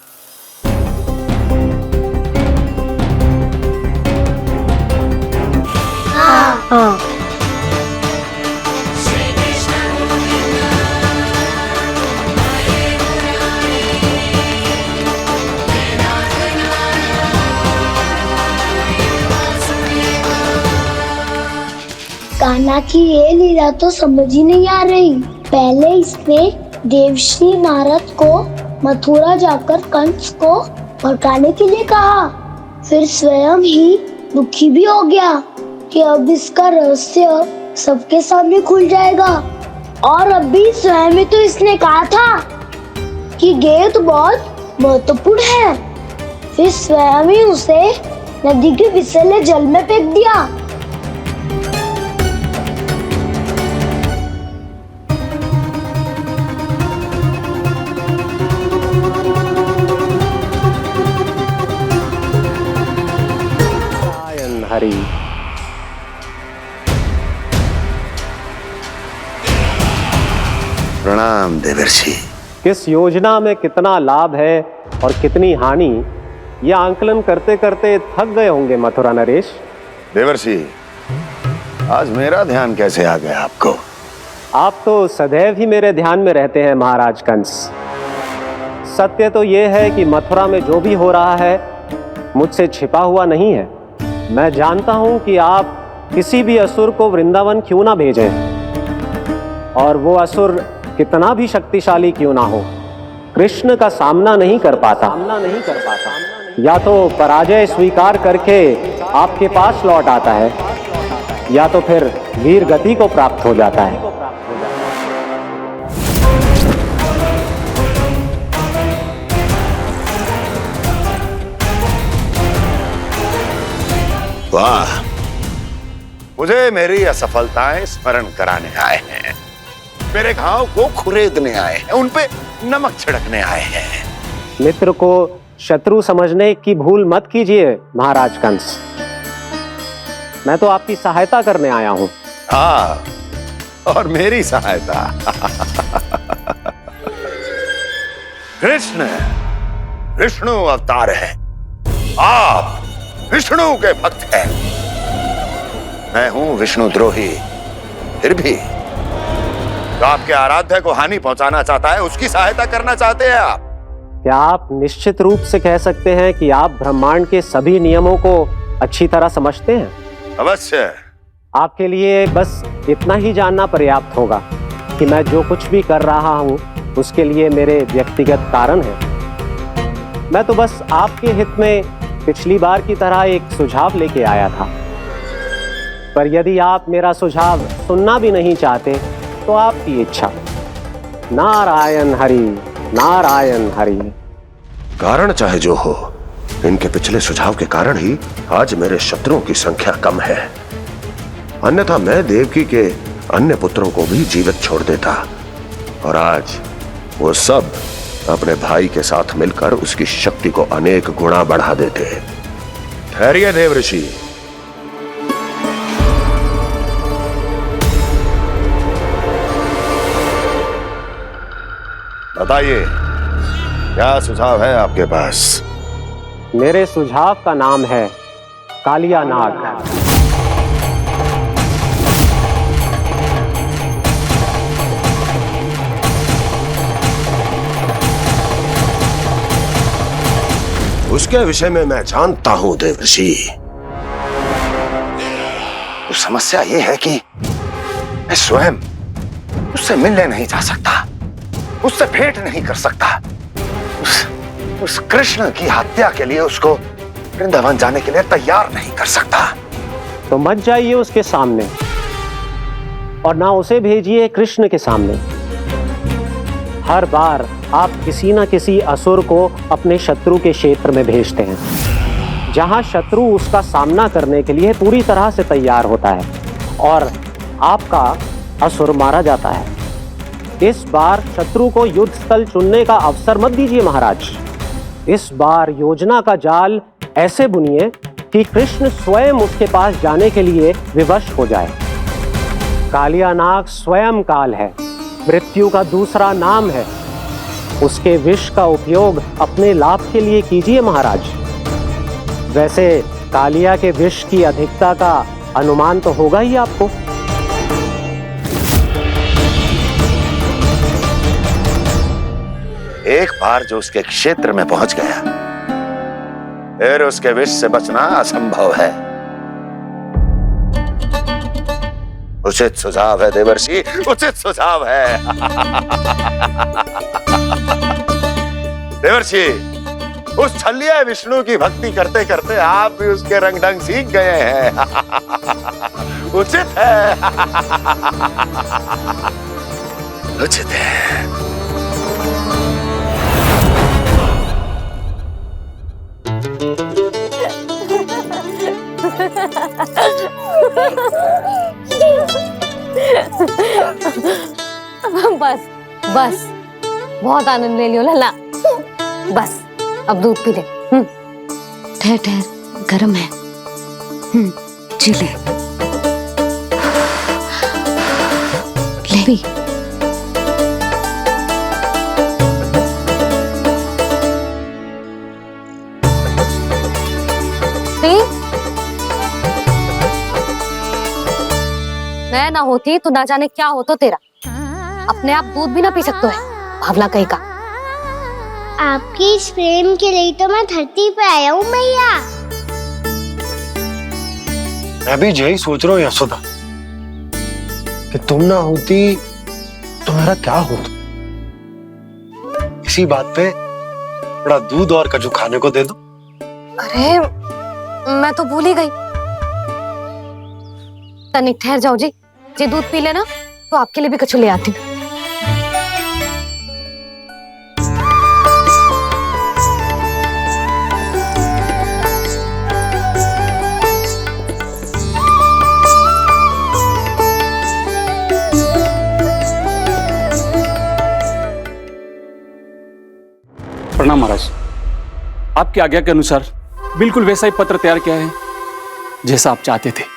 S3: हाँ। कान्हा की ये लीला तो समझ ही नहीं आ रही। पहले इसने देवश्री नारद को मथुरा जाकर कंस को भड़काने के लिए कहा, फिर स्वयं ही दुखी भी हो गया कि अब इसका रहस्य सबके सामने खुल जाएगा। और अब भी स्वयं ही तो इसने कहा था कि गेंद बहुत महत्वपूर्ण है। फिर स्वयं ही उसे नदी के विषैले जल में फेंक दिया।
S8: हरी
S7: प्रणाम देवर्षि।
S8: किस योजना में कितना लाभ है और कितनी हानि, यह आंकलन करते करते थक गए होंगे मथुरा नरेश।
S7: देवर्षि, आज मेरा ध्यान कैसे आ गया आपको?
S8: आप तो सदैव ही मेरे ध्यान में रहते हैं महाराज कंस। सत्य तो यह है कि मथुरा में जो भी हो रहा है मुझसे छिपा हुआ नहीं है। मैं जानता हूं कि आप किसी भी असुर को वृंदावन क्यों ना भेजें, और वो असुर कितना भी शक्तिशाली क्यों ना हो, कृष्ण का सामना नहीं कर पाता। या तो पराजय स्वीकार करके आपके पास लौट आता है, या तो फिर वीर गति को प्राप्त हो जाता है।
S7: वाह, मुझे मेरी असफलताएं स्मरण कराने आए हैं, मेरे घाव को खुरेदने आए हैं, उन पे नमक छिड़कने आए हैं।
S8: मित्र को शत्रु समझने की भूल मत कीजिए महाराज कंस। मैं तो आपकी सहायता करने आया हूं।
S7: हाँ, और मेरी सहायता। कृष्ण विष्णु अवतार है, आप विष्णु के भक्त हैं। मैं हूं विष्णु द्रोही, फिर भी तो आपके आराध्य को हानि पहुंचाना चाहता है, उसकी सहायता करना चाहते हैं आप।
S8: क्या आप निश्चित रूप से कह सकते हैं कि आप ब्रह्मांड के सभी नियमों को अच्छी तरह समझते हैं?
S7: अवश्य।
S8: आपके लिए बस इतना ही जानना पर्याप्त होगा कि मैं जो कुछ भी कर रहा हूं उसके लिए मेरे व्यक्तिगत कारण हैं। मैं तो बस आपके हित में पिछली बार की तरह एक सुझाव लेके आया था, पर यदि आप मेरा सुझाव सुनना भी नहीं चाहते तो आपकी इच्छा। नारायण हरि, नारायण हरि।
S7: कारण चाहे जो हो, इनके पिछले सुझाव के कारण ही आज मेरे शत्रुओं की संख्या कम है, अन्यथा मैं देवकी के अन्य पुत्रों को भी जीवित छोड़ देता, और आज वो सब अपने भाई के साथ मिलकर उसकी शक्ति को अनेक गुना बढ़ा देते। ठहरिए देवर्षि, बताइए क्या सुझाव है आपके पास?
S8: मेरे सुझाव का नाम है कालिया नाग।
S7: उसके विषय में मैं जानता हूं देवर्षि। तो समस्या यह है कि मैं स्वयं उससे मिलने नहीं जा सकता, उससे भेंट नहीं कर सकता। उस कृष्ण की हत्या के लिए उसको वृंदावन जाने के लिए तैयार नहीं कर सकता।
S8: तो मत जाइए उसके सामने, और ना उसे भेजिए कृष्ण के सामने। हर बार आप किसी न किसी असुर को अपने शत्रु के क्षेत्र में भेजते हैं, जहां शत्रु उसका सामना करने के लिए पूरी तरह से तैयार होता है और आपका असुर मारा जाता है। इस बार शत्रु को युद्ध स्थल चुनने का अवसर मत दीजिए महाराज। इस बार योजना का जाल ऐसे बुनिए कि कृष्ण स्वयं उसके पास जाने के लिए विवश हो जाए। कालिया नाग स्वयं काल है, मृत्यु का दूसरा नाम है। उसके विष का उपयोग अपने लाभ के लिए कीजिए महाराज। वैसे कालिया के विष की अधिकता का अनुमान तो होगा ही आपको।
S7: एक बार जो उसके क्षेत्र में पहुंच गया, फिर उसके विष से बचना असंभव है। उचित सुझाव है देवर्षि, उचित सुझाव है। देवर्षि, उस छलिया विष्णु की भक्ति करते करते आप भी उसके रंग ढंग सीख गए हैं। उचित है, उचित है।
S2: बस बहुत आनंद ले लियो लल्ला। बस अब दूध पी ले। ठहर ठहर, गर्म है। जी ले ले भी। मैं ना होती तो ना जाने क्या होता तेरा। अपने आप दूध भी ना पी सकते है, भावला कहीं का।
S3: आपकी इस प्रेम के लिए तो मैं धरती पे आया हूँ मैया।
S4: मैं भी यही सोच रहा हूँ यशोदा कि तुम ना होती तो मेरा क्या होता। इसी बात पे थोड़ा दूध और कजू खाने को दे दो।
S2: अरे मैं तो भूल ही गई। तनिक ठहर जाओ जी, दूध पी लेना तो आपके लिए भी कछु ले आती हूँ।
S14: प्रणाम महाराज। आपकी आज्ञा के अनुसार बिल्कुल वैसा ही पत्र तैयार किया है जैसा आप चाहते थे।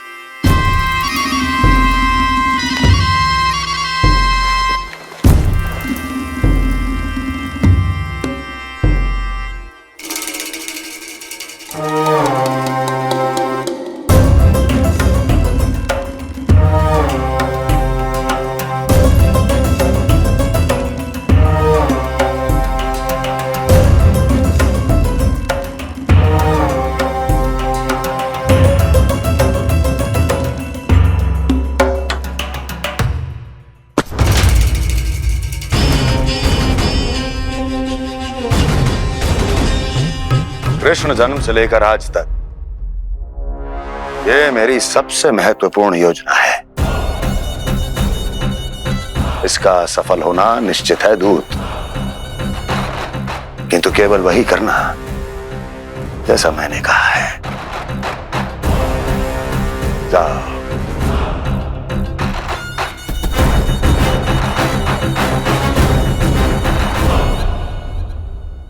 S7: कृष्ण जन्म से लेकर आज तक ये मेरी सबसे महत्वपूर्ण योजना है। इसका सफल होना निश्चित है दूत, किंतु केवल वही करना जैसा मैंने कहा है। जाओ।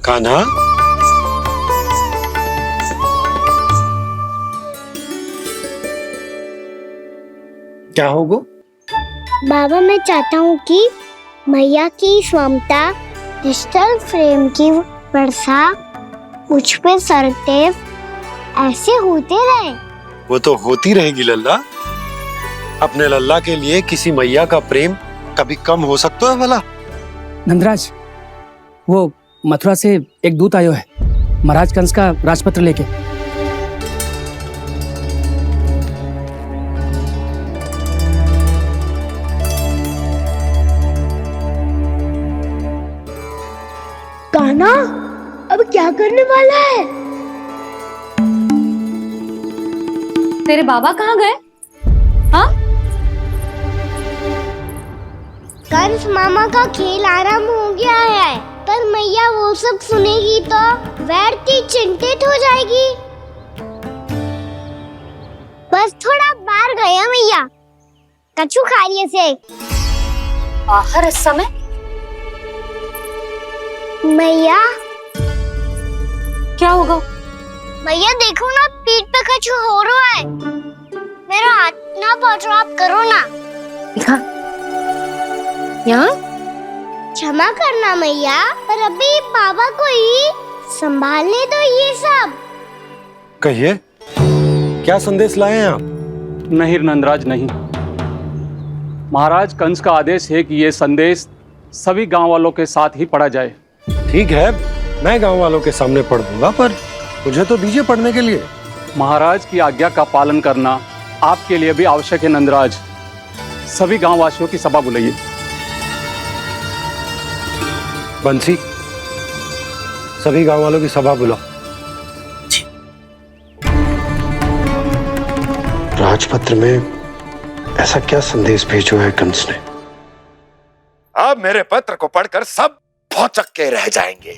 S4: कान्हा, क्या होगा?
S3: बाबा मैं चाहता हूँ कि मैया की ममता क्रिस्टल फ्रेम की वर्षा मुझ पे सरतेव ऐसे होते रहे।
S4: वो तो होती रहेगी लल्ला। अपने लल्ला के लिए किसी मैया का प्रेम कभी कम हो सकता है भला?
S13: नंदराज, वो मथुरा से एक दूत आयो है महाराज कंस का राजपत्र लेके।
S3: कान्हा अब क्या करने वाला है?
S2: तेरे बाबा कहाँ गए? हाँ?
S3: कंस मामा का खेल आराम हो गया है, पर मैया वो सब सुनेगी तो व्यर्थ चिंतित हो जाएगी। बस थोड़ा बाहर गया मैया, कछु खा लिए से।
S2: बाहर इस समय?
S3: मैया
S2: क्या होगा?
S3: मैया देखो ना, पीठ पे कछु हो रहा है। मेरा हाथ ना पकड़ो, आप करो ना।
S2: दिखा यहाँ।
S3: क्षमा करना मैया, पर अभी बाबा को ही संभालने दो ये सब।
S4: कहिए, क्या संदेश लाए हैं आप?
S14: नहीं नंदराज नहीं। महाराज कंस का आदेश है कि ये संदेश सभी गांव वालों के साथ ही पढ़ा जाए।
S4: ठीक है, मैं गांव वालों के सामने पढ़ दूंगा, पर मुझे तो दीजिए पढ़ने के लिए।
S14: महाराज की आज्ञा का पालन करना आपके लिए भी आवश्यक है नंदराज। सभी गांव वासियों की सभा बुलाइए।
S4: बंसी, सभी गांव वालों की सभा बुलाओ।
S11: राजपत्र में ऐसा क्या संदेश भेजो है कंस ने?
S7: अब मेरे पत्र को पढ़कर सब भौचक के रह जाएंगे।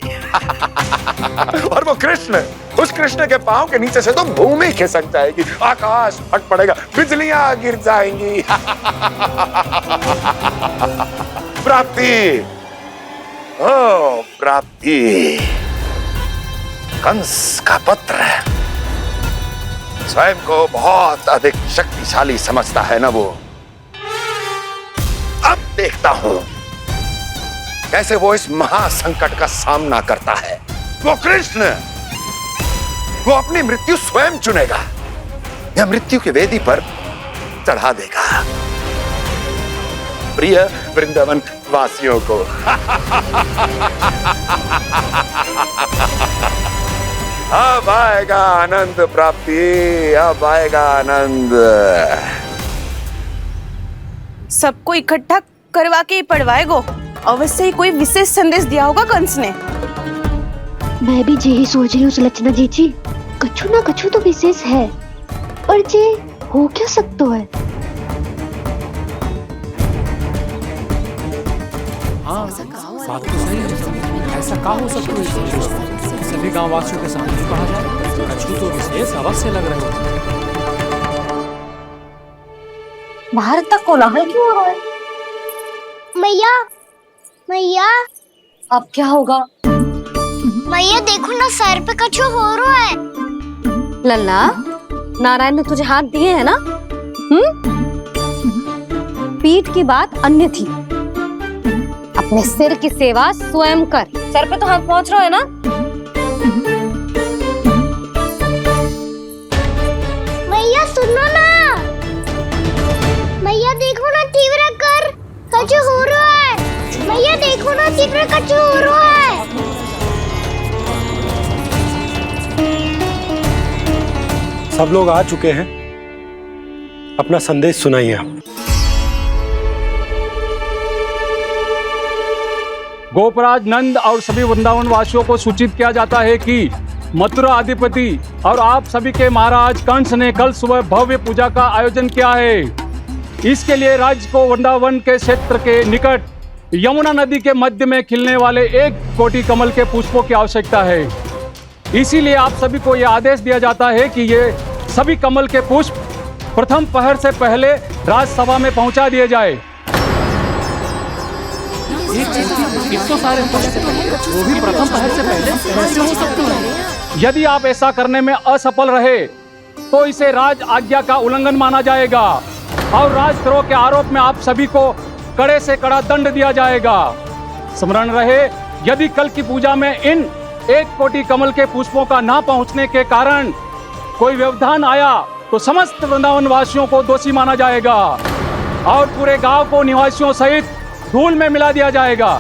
S7: और वो कृष्ण, उस कृष्ण के पांव के नीचे से तो भूमि खिसक जाएगी, आकाश फट पड़ेगा, बिजलियां गिर जाएंगी। प्राप्ति, ओ प्राप्ति, कंस का पुत्र स्वयं को बहुत अधिक शक्तिशाली समझता है ना वो। अब देखता हूं कैसे वो इस महासंकट का सामना करता है। वो कृष्ण, वो अपनी मृत्यु स्वयं चुनेगा या मृत्यु की वेदी पर चढ़ा देगा प्रिय वृंदावन वासियों को। अब आएगा आनंद प्राप्ति, अब आएगा आनंद।
S1: सबको इकट्ठा करवा के ही पढ़वाएगो। अवश्य ही कोई विशेष संदेश दिया होगा कंस ने।
S2: मैं भी यही सोच रही हूँ सुलक्षणा जी, कछु ना कछु तो विशेष है, पर जे हो क्या सकता है?
S6: हाँ, बात तो सही है। ऐसा क्या हो सकता है? सभी गांव वासियों के सामने कहा जाए, कछु तो विशेष अवश्य लग रहे हो।
S2: बाहर तक कोलाहल क्यों हो रहा है?
S3: मैया, मैया,
S2: अब क्या होगा?
S3: मैया देखो ना, सर पे कछु हो रहा है।
S2: लल्ला, नारायण ने तुझे हाथ दिए हैं ना? पीठ की बात अन्य थी। अपने सिर की सेवा स्वयं कर। सर पे तो हाथ पहुंच रहा है ना?
S3: मैया सुनो ना, मैया देखो ना, तीव्र कर कछु हो रहा है। मैया देखो ना, तीव्र कछु हो रहा है।
S4: सब लोग आ चुके हैं, अपना संदेश सुनाइए आप।
S14: गोपराज नंद और सभी वृंदावन वासियों को सूचित किया जाता है कि मथुरा अधिपति और आप सभी के महाराज कंस ने कल सुबह भव्य पूजा का आयोजन किया है। इसके लिए राज्य को वृंदावन के क्षेत्र के निकट यमुना नदी के मध्य में खिलने वाले 1 कोटि कमल के पुष्पों की आवश्यकता है। इसीलिए आप सभी को यह आदेश दिया जाता है कि ये सभी कमल के पुष्प प्रथम पहर से पहले राजसभा में पहुंचा दिए जाए।
S13: तो सारे वो भी प्रथम पहर से पहले कैसे हो सकते हैं?
S14: यदि आप ऐसा करने में असफल रहे तो इसे राज आज्ञा का उल्लंघन माना जाएगा और राजद्रोह के आरोप में आप सभी को कड़े से कड़ा दंड दिया जाएगा। स्मरण रहे, यदि कल की पूजा में इन 1 कोटि कमल के पुष्पों का ना पहुंचने के कारण कोई व्यवधान आया तो समस्त वृंदावन वासियों को दोषी माना जाएगा और पूरे गांव को निवासियों सहित धूल में मिला दिया जाएगा।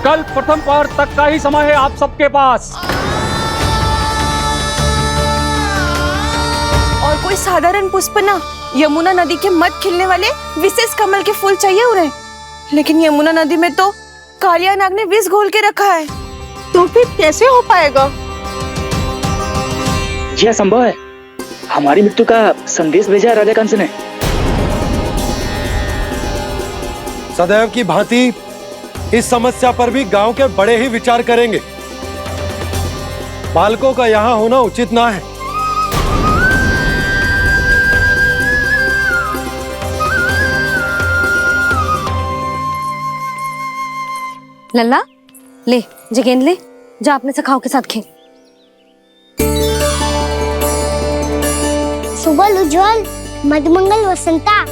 S14: कल प्रथम पहर तक का ही समय है आप सबके पास।
S1: और कोई साधारण पुष्प ना, यमुना नदी के मध्य खिलने वाले विशेष कमल के फूल चाहिए उन्हें। लेकिन यमुना नदी में तो कालिया नाग ने विष घोल के रखा है, तो फिर कैसे हो पाएगा?
S15: यह संभव है। हमारी मृत्यु का संदेश भेजा है राजा कंस ने।
S4: सदैव की भांति इस समस्या पर भी गांव के बड़े ही विचार करेंगे। बालकों का यहाँ होना उचित ना है।
S2: लल्ला, ले जे गेंद ले, जा अपने सखाओं के साथ खेल।
S3: सुबल उज्जवल मधुमंगल वसंता,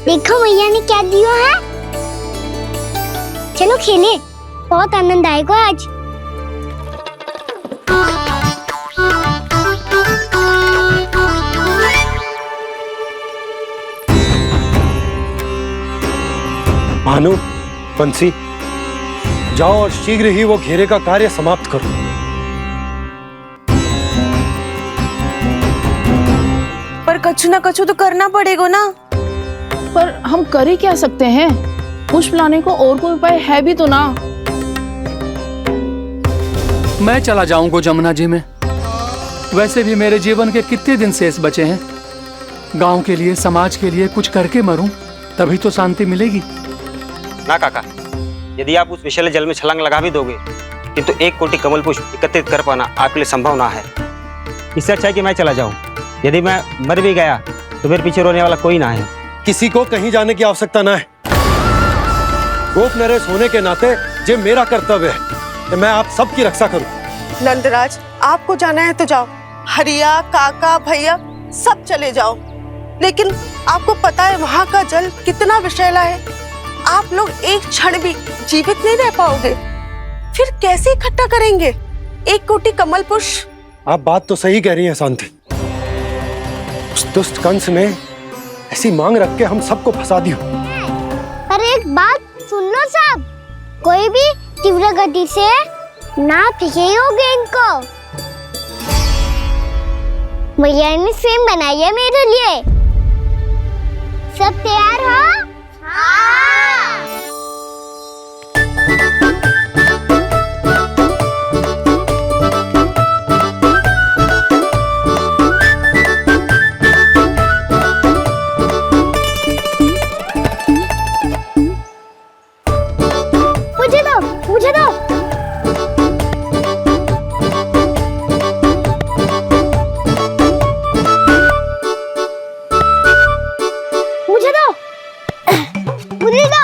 S3: देखो मैया ने क्या दिया है। चलो खेलें, बहुत आनंद आएगा आज।
S4: भानु, बंसी, जाओ और शीघ्र ही वो घेरे का कार्य समाप्त करो।
S1: पर कछु ना कछु तो करना पड़ेगा ना।
S16: पर हम कर ही क्या सकते हैं? पुष्प लाने को और कोई उपाय है भी तो ना।
S6: मैं चला जाऊंगा जमुना जी में। वैसे भी मेरे जीवन के कितने दिन शेष बचे हैं। गांव के लिए, समाज के लिए कुछ करके मरूं, तभी तो शांति मिलेगी।
S17: ना काका, यदि आप उस विषैले जल में छलांग लगा भी दोगे, किंतु 1 कोटि कमल पुष्प एकत्रित कर पाना आपके लिए संभव ना है। इससे अच्छा है कि मैं चला जाऊं। यदि मैं मर भी गया तो मेरे पीछे रोने वाला कोई ना है।
S4: किसी को कहीं जाने की आवश्यकता ना है। गोप नरेश होने के नाते ये मेरा कर्तव्य है कि मैं आप सबकी रक्षा करूं।
S1: नंदराज, आपको जाना है तो जाओ, हरिया, काका, भैया सब चले जाओ। लेकिन आपको पता है वहाँ का जल कितना विषैला है, आप लोग एक क्षण भी जीवित नहीं रह पाओगे। फिर कैसे इकट्ठा करेंगे 1 कोटि कमल पुष्प?
S4: आप बात तो सही कह रही हैं शांति। उस दुष्ट कंस ने ऐसी मांग रख के हम सबको फंसा दिया।
S3: पर एक बात सुन लो सब, कोई भी तीव्र गति से ना फेंकेगा इनको। मैया ने स्वयं बनाई है मेरे लिए। सब तैयार हो? हाँ। मुझे दो, मुझे दो। मुझे दो, मुझे दो।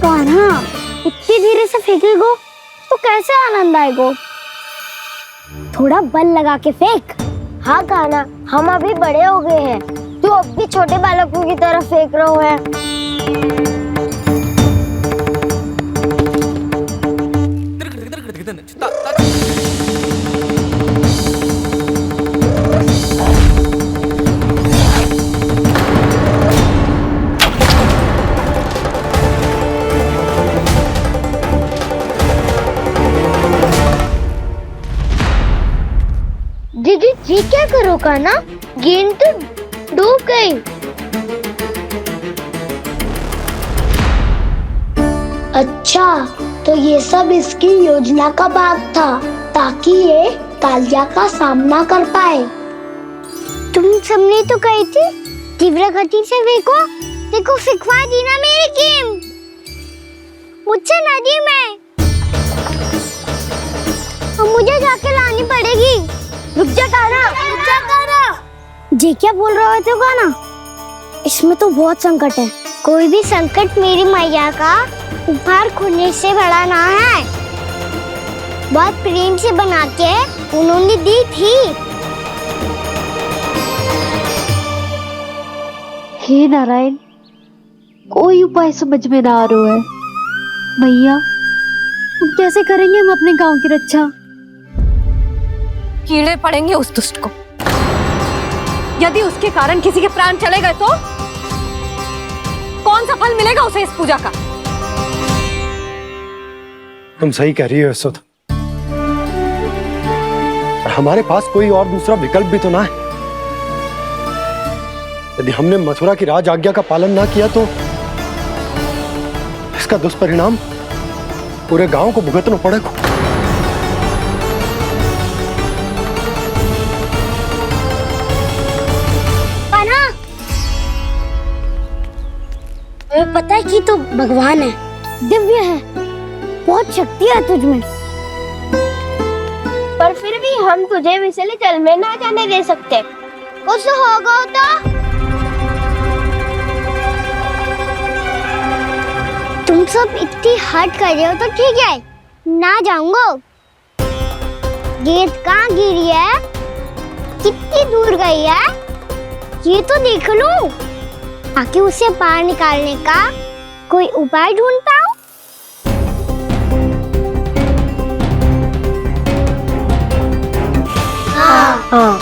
S3: कान्हा, इतनी धीरे से फेंकेगो तो कैसे आनंद आएगो? थोड़ा बल लगा के फेंक। हाँ कान्हा, हम अभी बड़े हो गए हैं, तू अब भी छोटे बालकों की तरह फेंक रहा है। दीदी जी क्या करो कान्हा, गेंद तो डूब गई। अच्छा, तो ये सब इसकी योजना का भाग था ताकि ये कालिया का सामना कर पाए। तुम सबने तो कही थी तीव्र गति से फेंको, देखो सिखवा दी ना मेरी गेम। मुझसे नदी में अब मुझे जाके लानी पड़ेगी। रुक जा कान्हा, रुक जा कान्हा। जी क्या बोल रहे थे कान्हा? इसमें तो बहुत संकट है। कोई भी संकट मेरी मैया का उपहार खोने से बड़ा ना है। बहुत प्रेम से बना के उन्होंने दी थी।
S2: हे नारायण, कोई उपाय समझ में ना आ रहा है। भैया, अब कैसे करेंगे हम अपने गांव की रक्षा? कीड़े पड़ेंगे उस दुष्ट को। यदि उसके कारण किसी के प्राण चले गए तो कौन सा फल मिलेगा उसे इस पूजा का?
S4: तुम सही कह रही हो यशोदा, और हमारे पास कोई और दूसरा विकल्प भी तो ना है। यदि हमने मथुरा की राज आज्ञा का पालन ना किया तो इसका दुष्परिणाम पूरे गांव को भुगतना पड़ेगा।
S3: पता है कि तो भगवान है, दिव्य है, बहुत शक्ति है तुझमें। पर फिर भी हम तुझे विषैले जल में ना जाने दे सकते। कुछ होगा तो तुम सब इतनी हट कर रहे हो तो ठीक है, ना जाऊंगा। गेंद कहाँ गिरी है, कितनी दूर गई है, ये तो देख लो। ताकि उसे बाहर निकालने का कोई उपाय ढूंढता हूँ। हाँ।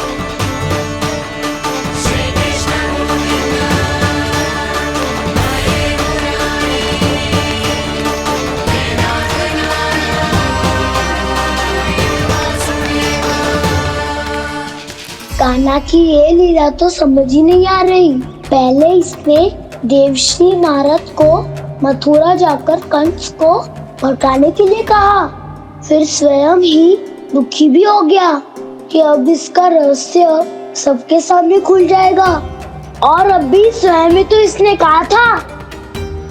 S3: कान्हा की ये लीला तो समझ ही नहीं आ रही। पहले इसने देवश्री नारद को मथुरा जाकर कंस को भड़काने के लिए कहा, फिर स्वयं ही दुखी भी हो गया कि अब इसका रहस्य सबके सामने खुल जाएगा। और अब भी स्वयं ही तो इसने कहा था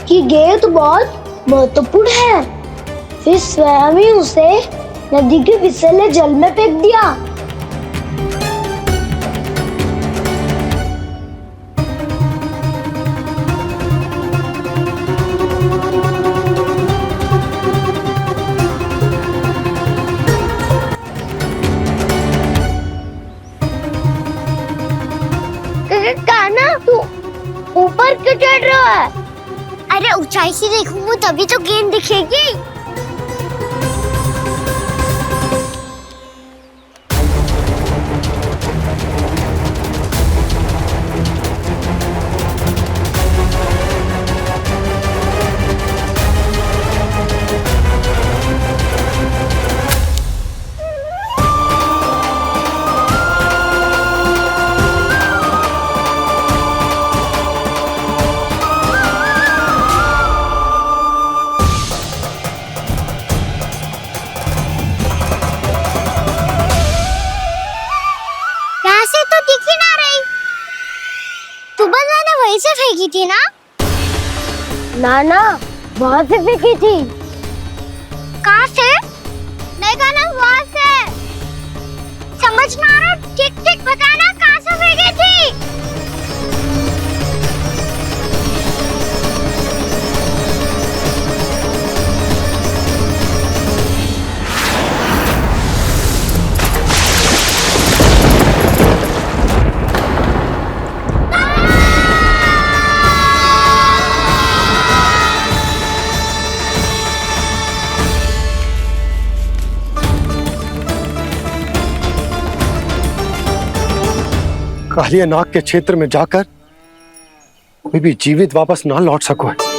S3: कि गेंद बहुत महत्वपूर्ण है। फिर स्वयं ही उसे नदी के विसले जल में फेंक दिया। कान्हा, तू ऊपर क्यों चढ़ रहा है? अरे ऊंचाई से देखूंगा तभी तो गेंद दिखेगी। वहीं से फेंकी थी ना? ना, वहाँ से फेंकी थी। कहाँ से? नहीं कहना वहाँ से। समझ में आ रहा? ठीक बताना कहाँ से फेंकी थी?
S4: कालिया नाग के क्षेत्र में जाकर कोई भी जीवित वापस ना लौट सको है।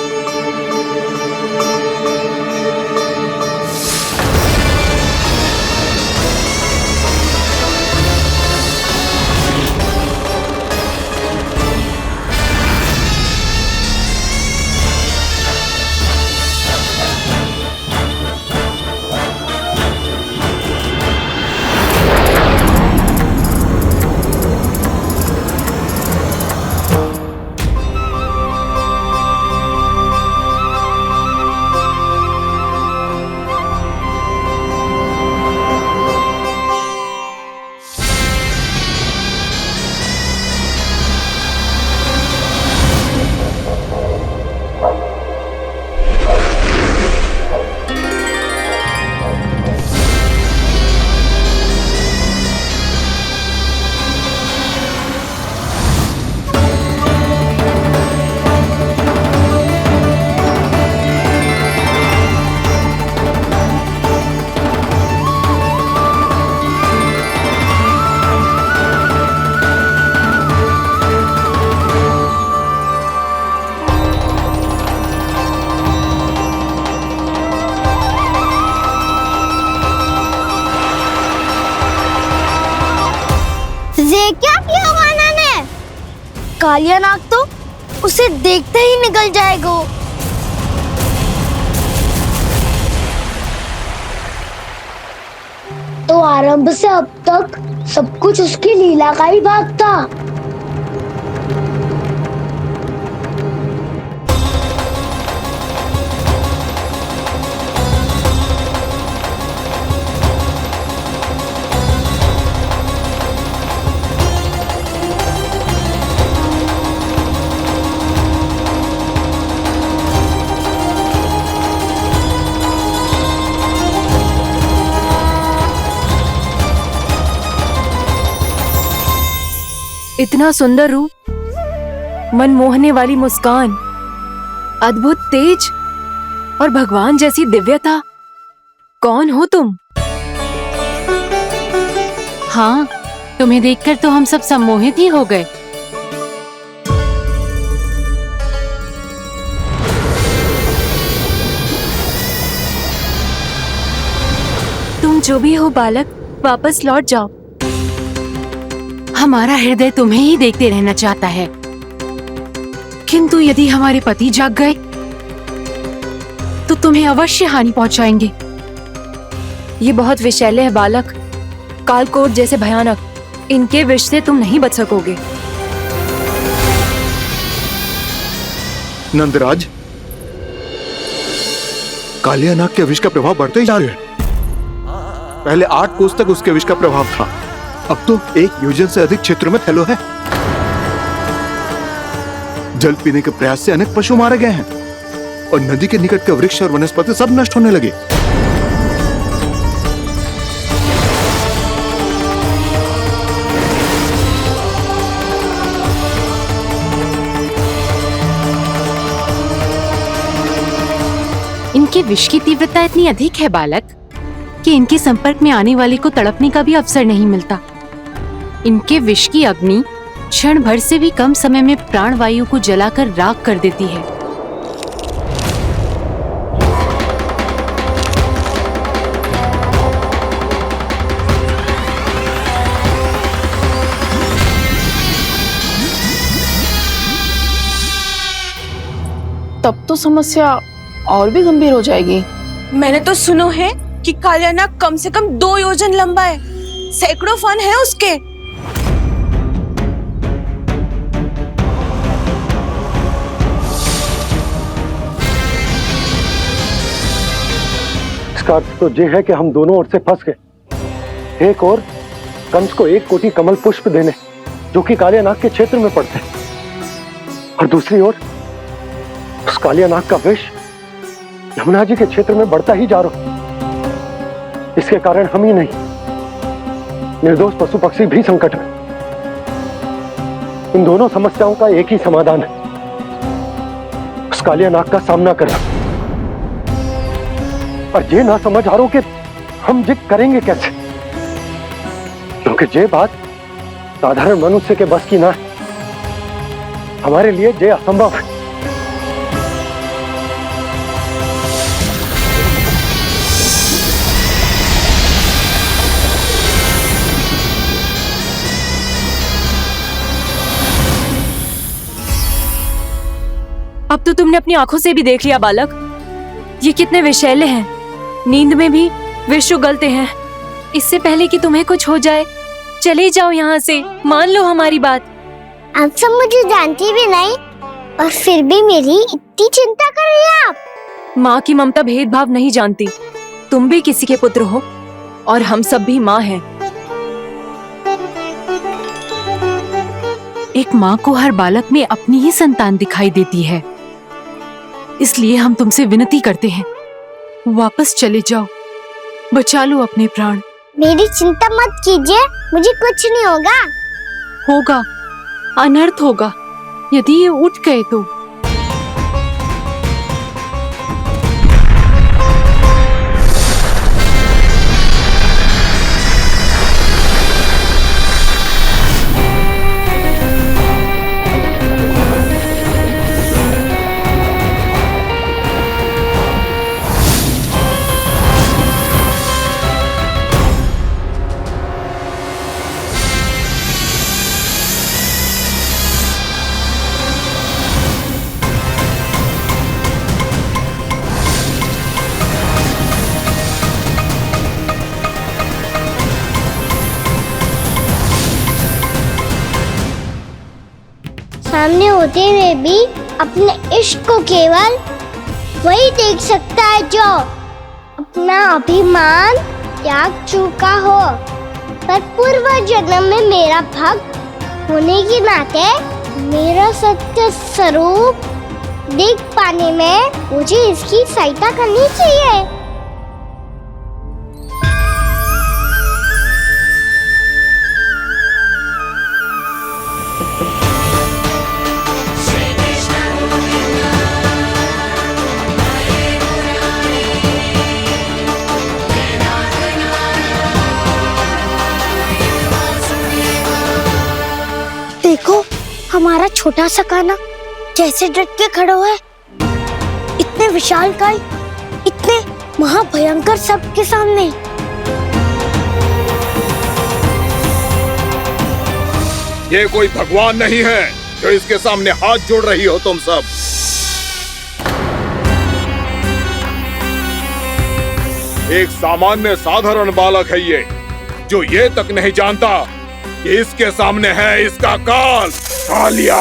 S3: क्या किया वाना ने? कालिया नाग तो उसे देखते ही निकल जाएगा। तो आरंभ से अब तक सब कुछ उसकी लीला का ही भाग था।
S1: इतना सुंदर रूप, मन मोहने वाली मुस्कान, अद्भुत तेज और भगवान जैसी दिव्यता। कौन हो तुम?
S18: हाँ, तुम्हें देखकर तो हम सब सम्मोहित ही हो गए।
S1: तुम जो भी हो बालक, वापस लौट जाओ।
S18: हमारा हृदय तुम्हें ही देखते रहना चाहता है, किंतु यदि हमारे पति जाग गए तो तुम्हें अवश्य हानि पहुंचाएंगे।
S1: ये बहुत विषैले है बालक, कालकोट जैसे भयानक। इनके विष से तुम नहीं बच सकोगे।
S5: नंदराज,
S19: कालिया नाग के विष का प्रभाव बढ़ते ही जा रहे हैं। पहले 8 कोस तक उसके विष का प्रभाव था, अब तो 1 योजन से अधिक क्षेत्र में फैलो है। जल पीने के प्रयास से अनेक पशु मारे गए हैं और नदी के निकट के वृक्ष और वनस्पति सब नष्ट होने लगे।
S18: इनके विष की तीव्रता इतनी अधिक है बालक कि इनके संपर्क में आने वाले को तड़पने का भी अवसर नहीं मिलता। इनके विष की अग्नि क्षण भर से भी कम समय में प्राणवायु को जलाकर राख कर देती है।
S16: तब तो समस्या और भी गंभीर हो जाएगी।
S1: मैंने तो सुनो है कि कालिया नाग कम से कम 2 योजन लंबा है, सैकड़ों फन है उसके।
S4: इसका अर्थ तो ये है कि हम दोनों ओर से फंस गए। एक और कंस को 1 कोटि कमल पुष्प देने जो कि कालिया नाग के क्षेत्र में पड़ते हैं, और दूसरी ओर उस कालिया नाग का विष यमुना जी के क्षेत्र में बढ़ता ही जा रहा। इसके कारण हम ही नहीं, निर्दोष पशु पक्षी भी संकट में। इन दोनों समस्याओं का एक ही समाधान है, उस कालिया नाग का सामना करना। और ये ना समझ आ रहा कि हम ये करेंगे कैसे, क्योंकि ये बात साधारण मनुष्य के बस की ना है। हमारे लिए ये असंभव है।
S18: अब तो तुमने अपनी आंखों से भी देख लिया बालक, ये कितने विषैले हैं। नींद में भी विष उगलते हैं। इससे पहले कि तुम्हें कुछ हो जाए चले जाओ यहाँ से, मान लो हमारी बात।
S3: आप सब मुझे जानती भी नहीं और फिर भी मेरी इतनी चिंता कर रही हैं आप।
S18: माँ की ममता भेदभाव नहीं जानती। तुम भी किसी के पुत्र हो और हम सब भी माँ हैं। एक माँ को हर बालक में अपनी ही संतान दिखाई देती है, इसलिए हम तुमसे विनती करते हैं, वापस चले जाओ, बचा लो अपने प्राण।
S3: मेरी चिंता मत कीजिए, मुझे कुछ नहीं होगा।
S18: होगा, अनर्थ होगा यदि ये उठ गए तो।
S3: सामने होते हुए भी अपने इश्क को केवल वही देख सकता है जो अपना अभिमान त्याग चुका हो। पर पूर्व जन्म में मेरा भक्त होने के नाते मेरा सत्य स्वरूप देख पाने में मुझे इसकी सहायता करनी चाहिए। देखो हमारा छोटा सा कान्हा कैसे डट के खड़ा हुआ है, इतने विशालकाय, इतने महाभयंकर सबके सामने।
S19: ये कोई भगवान नहीं है जो इसके सामने हाथ जोड़ रही हो तुम सब। एक सामान्य साधारण बालक है ये, जो ये तक नहीं जानता कि इसके सामने है इसका काल, कालिया।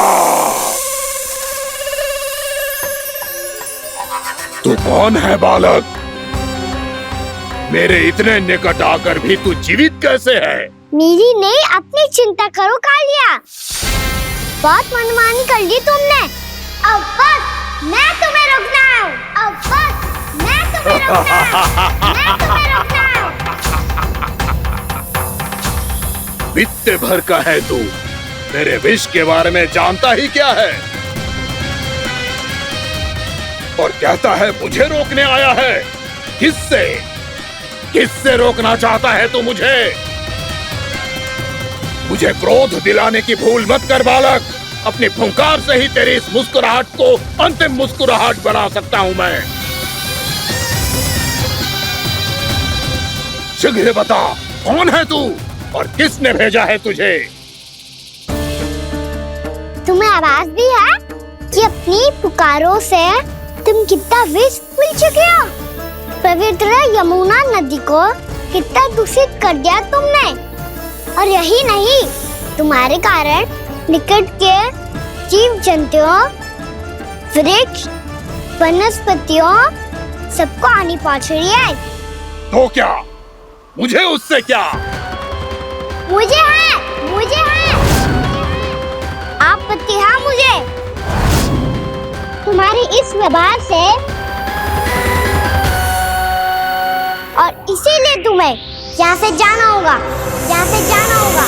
S20: तू कौन है बालक? मेरे इतने निकट आकर भी तू जीवित कैसे है?
S3: मेरी नहीं, अपनी चिंता करो कालिया। बहुत मनमानी कर ली तुमने। अब बस मैं तुम्हें रोकना हूँ। अब बस मैं तुम्हें रोकना हूँ। मैं तुम्हें रोकना हूँ।
S20: बित्ते भर का है तू। मेरे विष के बारे में जानता ही क्या है? और कहता है मुझे रोकने आया है। किससे? किससे रोकना चाहता है तू मुझे? मुझे क्रोध दिलाने की भूल मत कर बालक। अपनी फुंकार से ही तेरी इस मुस्कुराहट को अंतिम मुस्कुराहट बना सकता हूं मैं। शीघ्र बता, कौन है तू और किसने भेजा है तुझे?
S3: तुम्हें आवाज भी है कि अपनी पुकारों से तुम कितना विष भूल चुके हो। पवित्र यमुना नदी को कितना दूषित कर दिया तुमने। और यही नहीं, तुम्हारे कारण निकट के जीव जंतुओं, वृक्ष, वनस्पतियों सबको हानि पहुंच रही है।
S20: तो क्या? मुझे उससे क्या?
S3: मुझे है आपत्ति है मुझे तुम्हारी इस व्यवहार से। और इसीलिए तुम्हें यहाँ से जाना होगा। यहाँ से जाना होगा।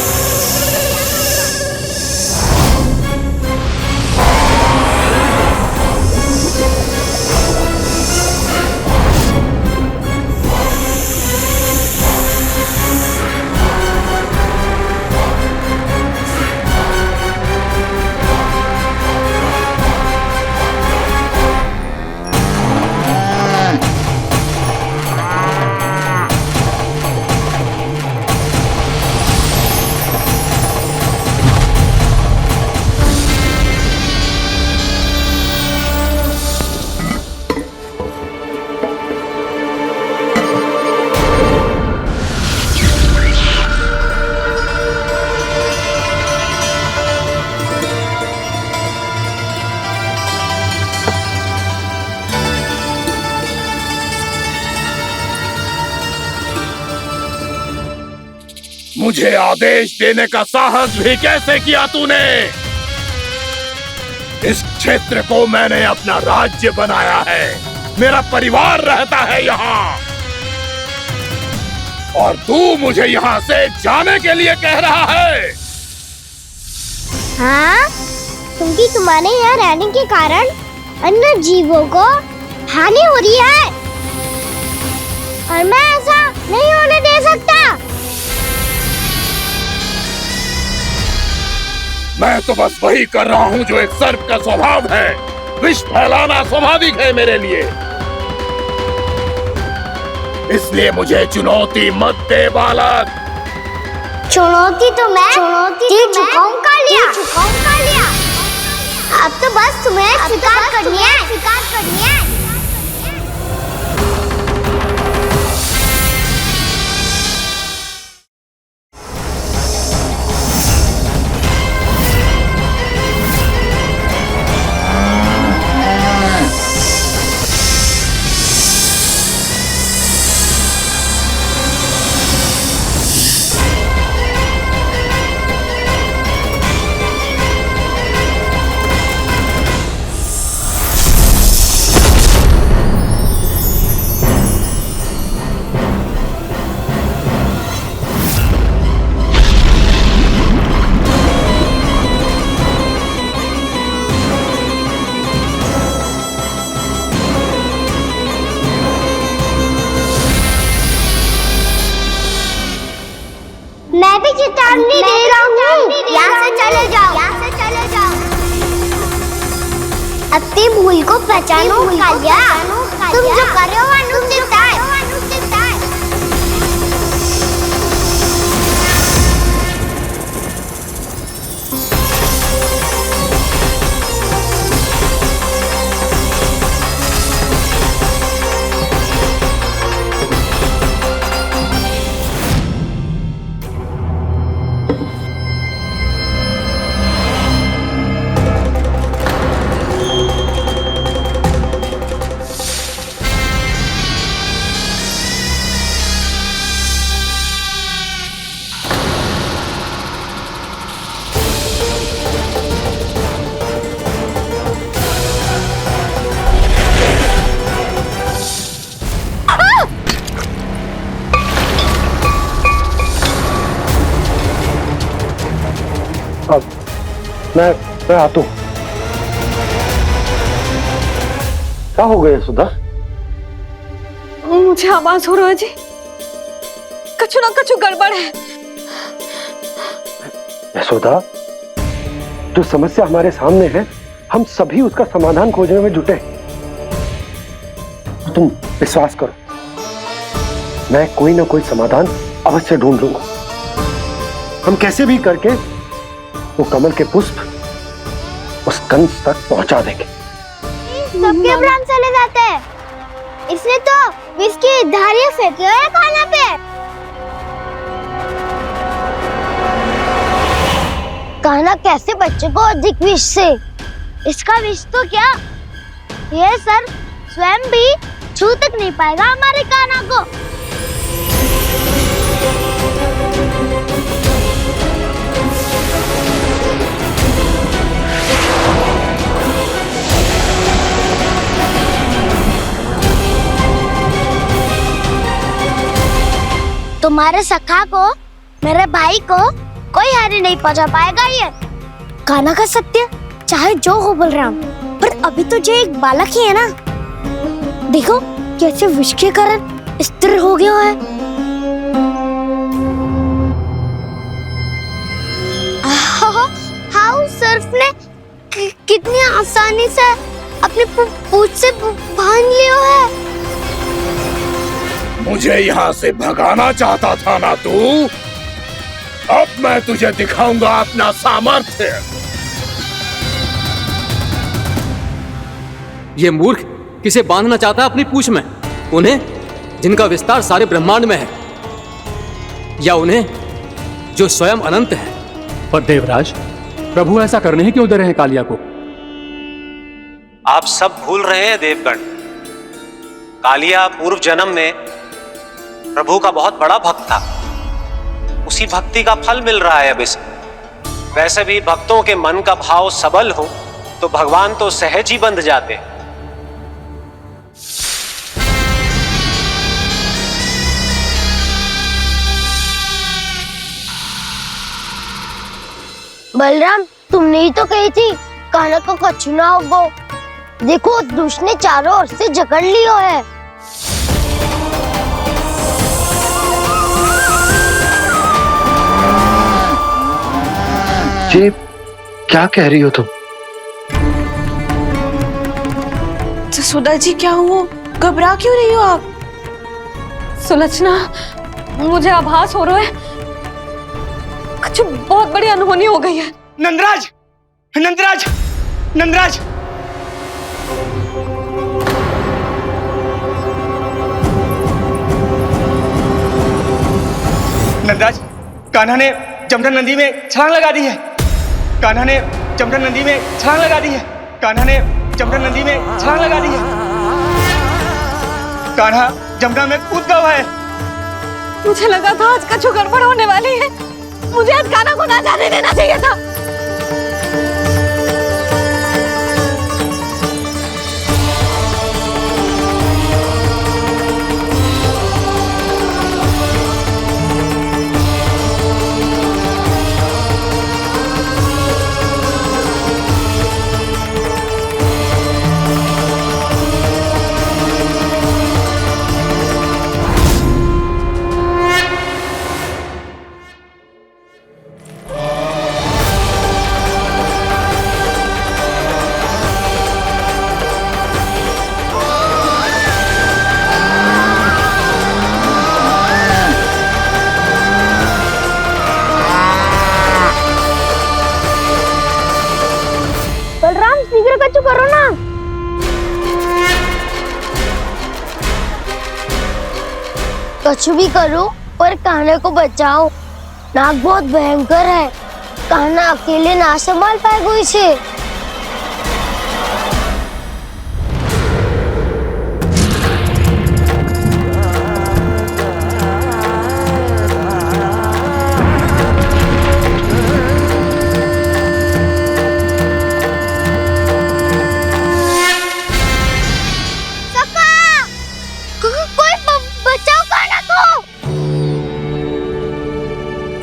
S20: मुझे आदेश देने का साहस भी कैसे किया तूने? इस क्षेत्र को मैंने अपना राज्य बनाया है। मेरा परिवार रहता है यहाँ। और तू मुझे यहाँ से जाने के लिए कह रहा है?
S3: हाँ, क्योंकि तुम्हारे यहाँ रहने के कारण अन्य जीवों को हानि हो रही है। और मैं ऐसा नहीं होने दे सकता।
S20: मैं तो बस वही कर रहा हूँ जो एक सर्प का स्वभाव है। विष फैलाना स्वाभाविक है मेरे लिए। इसलिए मुझे चुनौती मत दे बालक।
S3: चुनौती तो मैं दे चुका हूँ कालिया। अब तो बस तुम्हें स्वीकार करनी है। मैं भी चेतावनी दे रहा हूँ। यहाँ से चले जाओ। अपनी भूल को पहचानो कालिया। तुम जो कर रहे हो अनुचित है।
S4: मैं आता हूं। क्या हो गया यशोदा?
S1: मुझे आवाज हो रहा है जी, कछु ना कछु गड़बड़ है।
S4: यशोदा, जो समस्या हमारे सामने है, हम सभी उसका समाधान खोजने में जुटे। तुम विश्वास करो, मैं कोई ना कोई समाधान अवश्य ढूंढ लूंगा। हम कैसे भी करके वो कमल के पुष्प उस कंस तक पहुंचा देंगे।
S3: सबके प्राण चले जाते हैं। इसने तो विष की धारियां फेंकी है कान्हा पे। कान्हा कैसे बच्चे को अधिक विष से? इसका विष तो क्या, ये सर स्वयं भी छू तक नहीं पाएगा हमारे कान्हा को। तुम्हारे सखा को, मेरे भाई को कोई हानि नहीं पहुंचा पाएगा। ये कान्हा का सत्य चाहे जो हो बलराम, पर अभी तो जो एक बालक ही है ना। देखो कैसे विष के कारण स्थिर हो गया है। हाउ सर्फ ने कितनी आसानी से अपनी पूंछ से बांध लिया है।
S20: मुझे यहाँ से भगाना चाहता था ना तू? अब मैं तुझे दिखाऊंगा अपना सामर्थ्य।
S6: ये मूर्ख किसे बांधना चाहता है अपनी पूंछ में? उन्हें जिनका विस्तार सारे ब्रह्मांड में है, या उन्हें जो स्वयं अनंत है?
S14: पर देवराज, प्रभु ऐसा करने ही क्यों दे रहे हैं कालिया को?
S8: आप सब भूल रहे हैं देवगण। कालिया पूर्व जन्म में प्रभु का बहुत बड़ा भक्त था। उसी भक्ति का फल मिल रहा है अब इसे। वैसे भी भक्तों के मन का भाव सबल हो तो भगवान तो सहज ही बंध जाते हैं।
S3: बलराम, तुमने ही तो कही थी कान्हा को कछु ना होगो। देखो दुष्ट ने चारों ओर से जकड़ लियो है।
S4: ये क्या कह रही हो तुम?
S1: सुधा जी, क्या हुआ? घबरा क्यों रही हो आप? सुलक्षणा, मुझे आभास हो रहा है कुछ बहुत बड़ी अनहोनी हो गई है।
S21: नंदराज, नंदराज, नंदराज! नंदराज, कान्हा ने जमना नदी में छलांग लगा दी है। कान्हा ने जमना नदी में छलांग लगा दी है। कान्हा ने जमना नदी में छलांग लगा दी है। कान्हा जमना में कूद गया है।
S1: मुझे लगा था आज कछु गड़बड़ होने वाली है। मुझे आज कान्हा को ना जाने देना चाहिए था।
S3: बलराम, शीघ्र कछु करो ना। कछु भी करो पर कान्हा को बचाओ। नाग बहुत भयंकर है। कान्हा अकेले ना संभाल पाएगा इसे।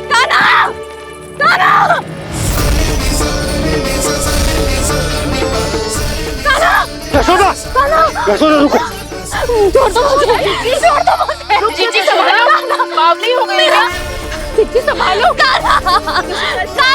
S1: कान्हा! कान्हा!
S11: यशोदा रुको।
S16: जोर तो जोर तो जीजी संभालो, बावली हो गई क्या? जीजी संभालो।